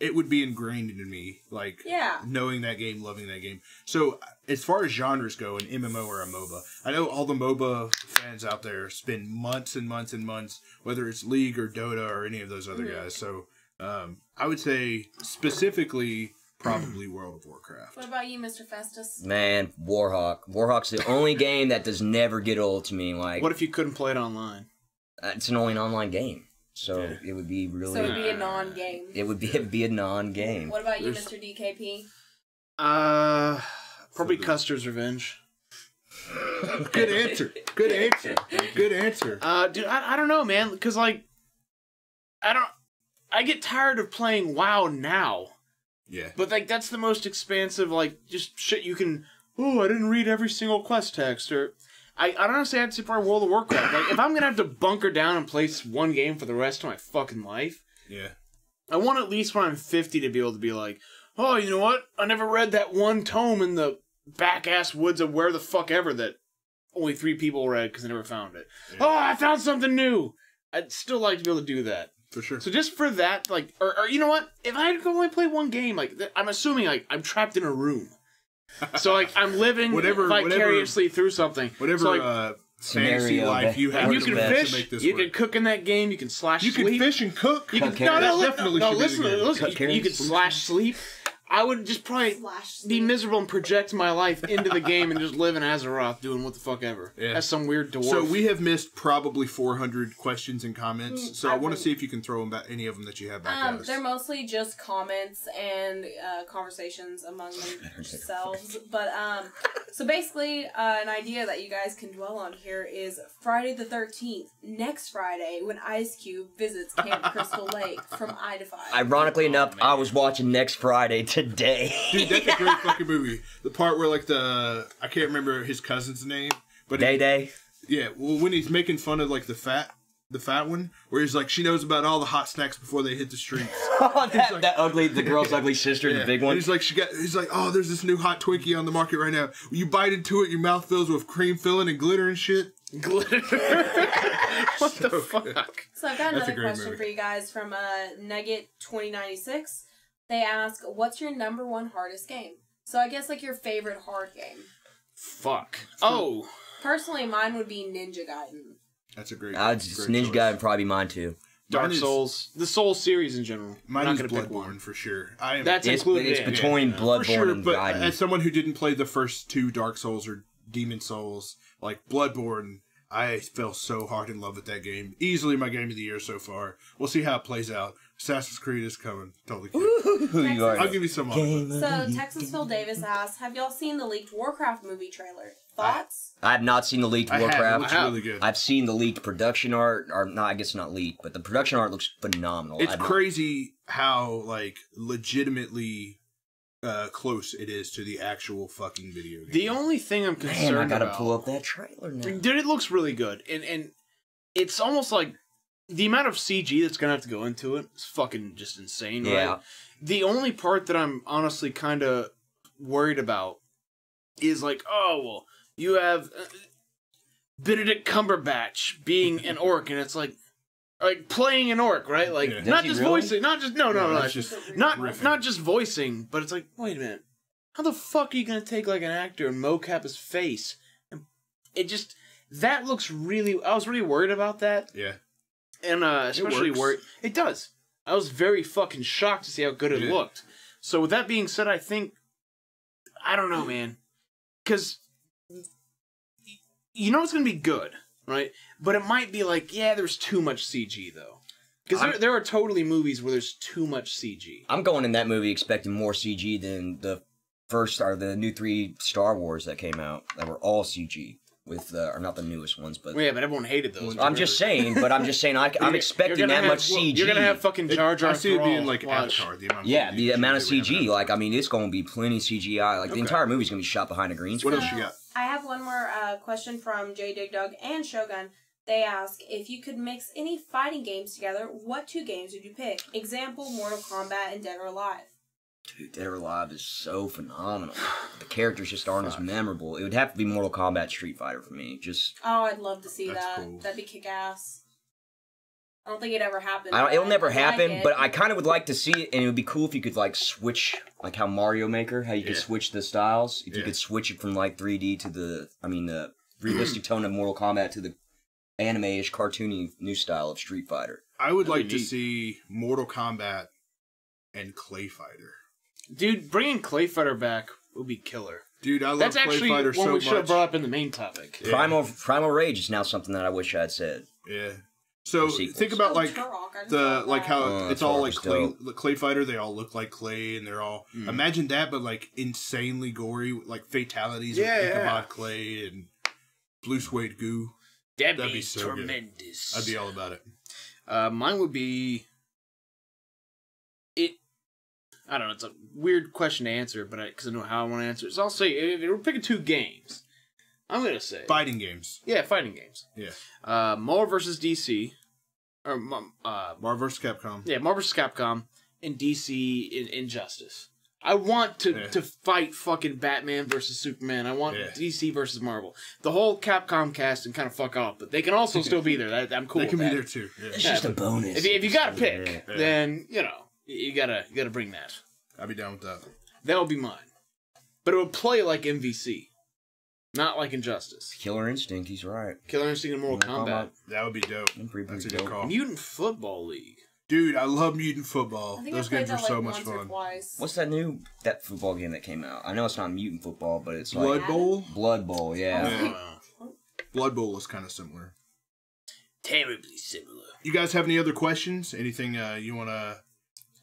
It would be ingrained into me, like, knowing that game, loving that game. So, as far as genres go, an MMO or a MOBA, I know all the MOBA fans out there spend months and months and months, whether it's League or Dota or any of those other guys. So, I would say, specifically, probably World of Warcraft. What about you, Mr. Festus? man, Warhawk. Warhawk's the only game that does never get old to me. Like, What if you couldn't play it online? it's only an online game, so it would be really. So it would be a non-game. It would be a non-game. What about you, Mr. DKP? Probably Custer's Revenge. Good answer. Good answer. Good answer. Dude, I don't know, man, because, like, I get tired of playing WoW now. Yeah. But, like, that's the most expansive, like, just shit you can... Oh, I didn't read every single quest text, or... I honestly had to play World of Warcraft. Like, if I'm gonna have to bunker down and play one game for the rest of my fucking life... Yeah. I want at least when I'm 50 to be able to be like, oh, you know what? I never read that one tome in the back-ass woods of where the fuck ever that only 3 people read because they never found it. Yeah. Oh, I found something new! I'd still like to be able to do that. For sure. So just for that, like, or you know what? If I could only play one game, like, I'm assuming, like, I'm trapped in a room. So, like, I'm living vicariously through something. Whatever, so, like, fantasy life you have you to can make fish, this you work. can cook in that game, you can slash sleep. You can fish and cook. You can, listen, you can slash sleep. I would just probably be miserable and project my life into the game and just live in Azeroth doing what the fuck ever. Yeah. As some weird dwarf. So we have missed probably 400 questions and comments. So I want to see if you can throw them back, any of them that you have back at us. They're mostly just comments and conversations among themselves. But so basically, an idea that you guys can dwell on here is Friday the 13th, next Friday, when Ice Cube visits Camp Crystal Lake from I Defy. Ironically enough, I was watching next Friday today. Dude, that's a great fucking movie. The part where, like, I can't remember his cousin's name, but Day. Yeah, well, when he's making fun of, like, the fat one, where he's like, she knows about all the hot snacks before they hit the streets. The girl's ugly sister, the big one. And he's like, oh, there's this new hot Twinkie on the market right now. You bite into it, your mouth fills with cream filling and glitter and shit. Glitter. What the fuck? So I've got another question for you guys from Nugget2096. They ask, what's your #1 hardest game? So I guess, like, your favorite hard game. Fuck. Oh. Personally, mine would be Ninja Gaiden. That's a great. Ninja choice. Gaiden would probably be mine too. Dark Souls, the Souls series in general. Mine I'm is not gonna pick one Bloodborne for sure. I am. That's It's included. between Bloodborne for sure, and but Gaiden. as someone who didn't play the first 2 Dark Souls or Demon Souls, like Bloodborne, I fell so hard in love with that game. Easily my game of the year so far. We'll see how it plays out. Assassin's Creed is coming. Totally kidding. Who you are? I'll give you some on it. So Texas Phil Davis asks, have y'all seen the leaked Warcraft movie trailer? Thoughts? I have not seen the leaked I have. It Warcraft. looks really good. I've seen the leaked production art, or no, I guess not leaked, but the production art looks phenomenal. It's crazy how like legitimately close it is to the actual fucking video game. The only thing I'm concerned Man, I gotta about, pull up that trailer now. dude, it looks really good, and it's almost like the amount of CG that's gonna have to go into it is fucking just insane. Yeah. Right? The only part that I'm honestly kind of worried about is like, oh well, you have Benedict Cumberbatch being an orc, and it's like playing an orc, right? Like Yeah. not Does he just really? voicing, not just no, that's just not riffing. not just voicing, but it's like, wait a minute, how the fuck are you gonna take like an actor and mocap his face? And it just that looks really. I was really worried about that, Yeah. and especially works. worried. It does. I was very fucking shocked to see how good it Yeah. looked. So with that being said, I think I don't know, man, because you know it's gonna be good, right? But it might be like, yeah, there's too much CG though. Because there are totally movies where there's too much CG. I'm going in that movie expecting more CG than the the new 3 Star Wars that came out that were all CG. With or not the newest ones, but Well, yeah, but everyone hated those. I'm just saying. I'm expecting that much CG. You're gonna have fucking Jar Jar. I see it for being all. like Watch. Avatar. The amount of Yeah, CG the amount of they would have CG. in Like, Avatar. I mean, it's going to be plenty CGI. Like, the entire movie's going to be shot behind a green What screen. else you got? I have one more question from J Dig Dug and Shogun. They ask, if you could mix any fighting games together, what 2 games would you pick? Example, Mortal Kombat and Dead or Alive. Dude, Dead or Alive is so phenomenal. The characters just aren't as memorable. It would have to be Mortal Kombat Street Fighter for me. Just Oh, I'd love to see That's that. cool. That'd be kick-ass. I don't think it'd ever happen. it'll never I'd like happen, it. but I kind of would like to see it, and it would be cool if you could like switch, like how Mario Maker, how you could Yeah. switch the styles. If you Yeah. could switch it from like 3D to the realistic tone of Mortal Kombat to the anime-ish, cartoony new style of Street Fighter. I would That'd like be to neat. see Mortal Kombat and Clay Fighter. Dude, bringing Clay Fighter back would be killer. Dude, I love That's Clay actually Fighter one so we should have much. brought up in the main topic. Yeah. Primal Rage is now something that I wish I had said. Yeah. So For sequels. think about like Turok, I just the love like that. how Oh, it's all like Turok is clay, dope. the Clay Fighter. They all look like clay, and they're all imagine that, but like insanely gory, like fatalities Yeah, of yeah. Ichabod Clay and blue suede goo. That'd That'd be be so good. tremendous. I'd be all about it. Mine would be it. I don't know. It's a weird question to answer, but because I know how I want to answer it. So I'll say if we're picking 2 games, I'm gonna say Fighting games. yeah, fighting games. Yeah. Marvel versus DC, or Marvel vs. Capcom. yeah, Marvel vs. Capcom and DC in Injustice. I want to fight fucking Batman versus Superman. I want DC versus Marvel. The whole Capcom cast and kind of fuck off, but they can also still be there. I'm cool. They can with be that. there too. Yeah. It's just a bonus. If you gotta pick, Yeah. then you gotta bring that. I'd be down with that. That would be mine. But it would play like MVC, not like Injustice. Killer Instinct, he's right. Killer Instinct and Mortal Kombat. That would be dope. Pretty That's a dope. good call. Mutant Football League. Dude, I love Mutant Football. I think Those I played games that are so like much once or fun. twice. What's that football game that came out? I know it's not Mutant Football, but it's Blood like Bowl? Blood Bowl, yeah. Yeah. Blood Bowl is kind of similar. Terribly similar. You guys have any other questions? Anything you want to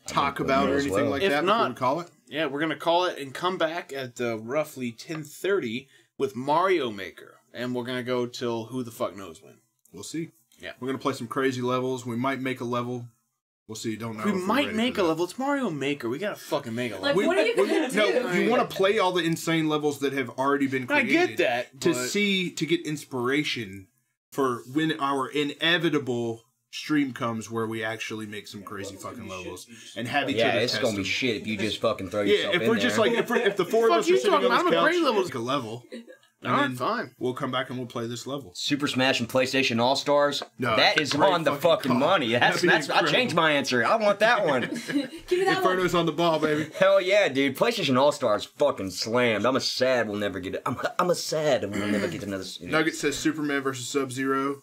talk about or as anything well. like If that not- before we call it? Yeah, we're gonna call it and come back at roughly 10:30 with Mario Maker, and we're gonna go till who the fuck knows when. We'll see. Yeah. We're going to play some crazy levels. We might make a level. We'll see. Don't know. We if we're might ready make for a that. level. It's Mario Maker. We gotta fucking make a level. Like, what are you gonna do? No, you want to play all the insane levels that have already been I created. get that, To but- to get inspiration for when our inevitable stream comes where we actually make some crazy fucking levels and have each Yeah, other it's test gonna be them. shit if you just fucking throw Yeah, yourself if in we're there. just like if the 4 of Fuck us you are sitting talking on this about? I'm a couch, great level. make a level. And Alright, then fine. we'll come back and we'll play this level. Super Smash and PlayStation All Stars. No, that that's is a great on the fucking fucking call. money. That'd be I incredible. changed my answer. I want that one. Give me that one. Inferno's on the ball, baby. Hell yeah, dude! PlayStation All Stars fucking slammed. I'm a sad we'll never get it. I'm a sad we'll never get another. Nugget says Superman versus Sub-Zero.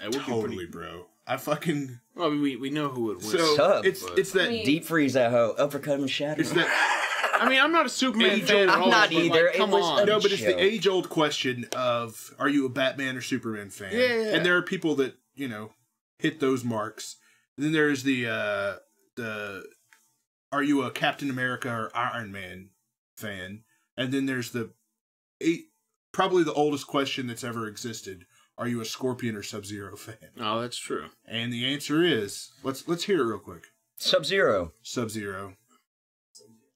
It would be Totally, pretty... bro. I fucking... Well, we know who would win. So, Sub, it's that... I mean- Deep freeze that hoe, uppercut and shatter. It's that... I mean, I'm not a Superman fan at I'm all. not but, either. Like, It come was on. No, but it's the show. age-old question of, are you a Batman or Superman fan? Yeah. And there are people that, hit those marks. And then there's the are you a Captain America or Iron Man fan? And then there's probably the oldest question that's ever existed. Are you a Scorpion or Sub-Zero fan? Oh, that's true. And the answer is, let's hear it real quick. Sub-Zero. Sub-Zero.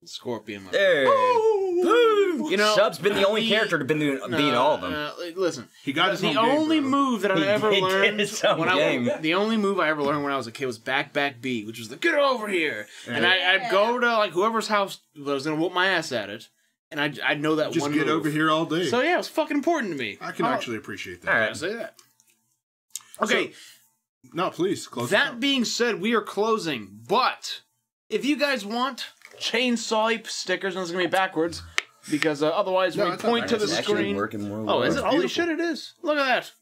Scorpion. My Hey. You know, Sub's been the only character to beat all of them. Listen, He got his the own game, only bro. move that I He ever did get learned his own when game. the only move I ever learned when I was a kid was back B, which was the get over here, and Yeah. I'd go to like whoever's house that was gonna whoop my ass at it, and I'd know that Just one get move. over here all day. So yeah, it was fucking important to me. I can actually appreciate that. All I right. say that. Okay, No, please, close it that out. being said, we are closing, but if you guys want chainsaw stickers, and it's gonna be backwards. Because otherwise, No, we it's not point to the It's actually screen. working more Oh, well. is it? Holy beautiful. shit, it is. Look at that.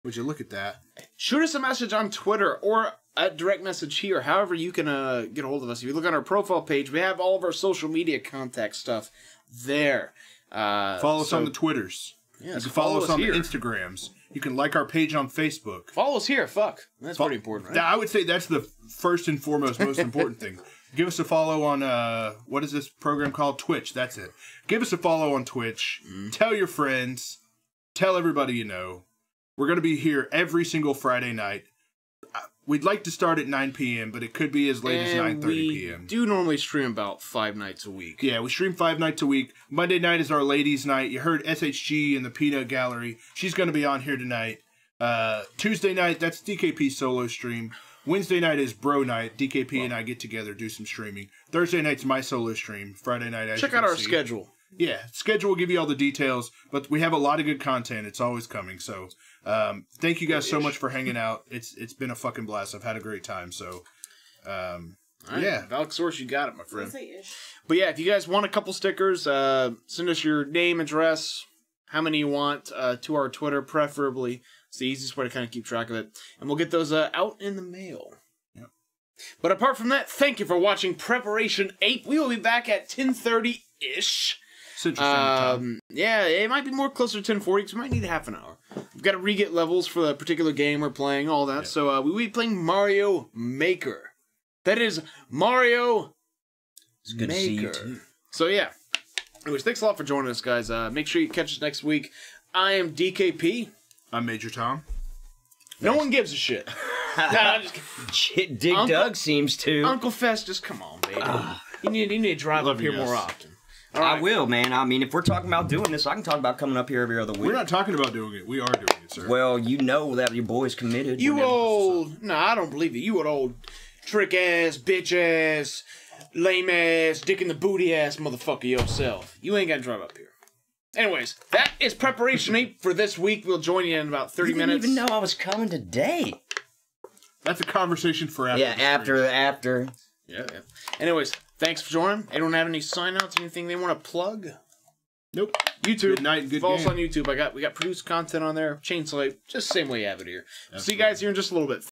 Would you look at that? Shoot us a message on Twitter or a direct message here, however you can get a hold of us. If you look on our profile page, we have all of our social media contact stuff there. Follow us on the Twitters. Yeah, You can follow us on here. the Instagrams. You can like our page on Facebook. Follow us here. Fuck. That's pretty important, right? I would say that's the first and foremost, most important thing. Give us a follow on, what is this program called? Twitch. That's it. Give us a follow on Twitch. Tell your friends. Tell everybody you know. We're going to be here every single Friday night. We'd like to start at 9 p.m., but it could be as late as 9:30 p.m. We do normally stream about 5 nights a week. Yeah, we stream 5 nights a week. Monday night is our ladies' night. You heard SHG in the Peanut Gallery. She's going to be on here tonight. Tuesday night, that's DKP's solo stream. Wednesday night is bro night. DKP and I get together, do some streaming. Thursday night's my solo stream. Friday night, as Check you out can our see. schedule. Yeah, schedule will give you all the details, but we have a lot of good content. It's always coming. So, thank you guys so much for hanging out. It's been a fucking blast. I've had a great time. So, All right. yeah. Valk-Source, you got it, my friend. Say ish. But yeah, if you guys want a couple stickers, send us your name, address, how many you want, to our Twitter, preferably. It's the easiest way to kind of keep track of it. And we'll get those out in the mail. Yep. But apart from that, thank you for watching Preparation 8. We will be back at 10:30-ish. Central Standard Time. Yeah, it might be more closer to 10:40 because we might need half an hour. We've got to re-get levels for the particular game we're playing, all that. So we will be playing Mario Maker. That is Mario It's good to see you, too. So yeah. Anyways, thanks a lot for joining us, guys. Make sure you catch us next week. I am DKP. I'm Major Tom. No one gives a shit. Nah, I'm just kidding. Dig Uncle- Dug seems to. Uncle Festus, come on, baby. You need to drive up here you guys. more often. All I right. will, man. I mean, if we're talking about doing this, I can talk about coming up here every other week. We're not talking about doing it. We are doing it, sir. Well, you know that your boy's committed. You whenever- old... No, I don't believe it. You old trick-ass, bitch-ass, lame-ass, dick-in-the-booty-ass motherfucker yourself. You ain't got to drive up here. Anyways, that is Preparation 8 for this week. We'll join you in about 30 You didn't minutes. even know I was coming today. That's a conversation for after. Yeah, after. Yeah. Anyways, thanks for joining. Anyone have any sign-outs, anything they want to plug? Nope. YouTube. Good night and good Follow us game. on YouTube. We got produced content on there. Chainsaw, just the same way you have it here. See you guys here in just a little bit.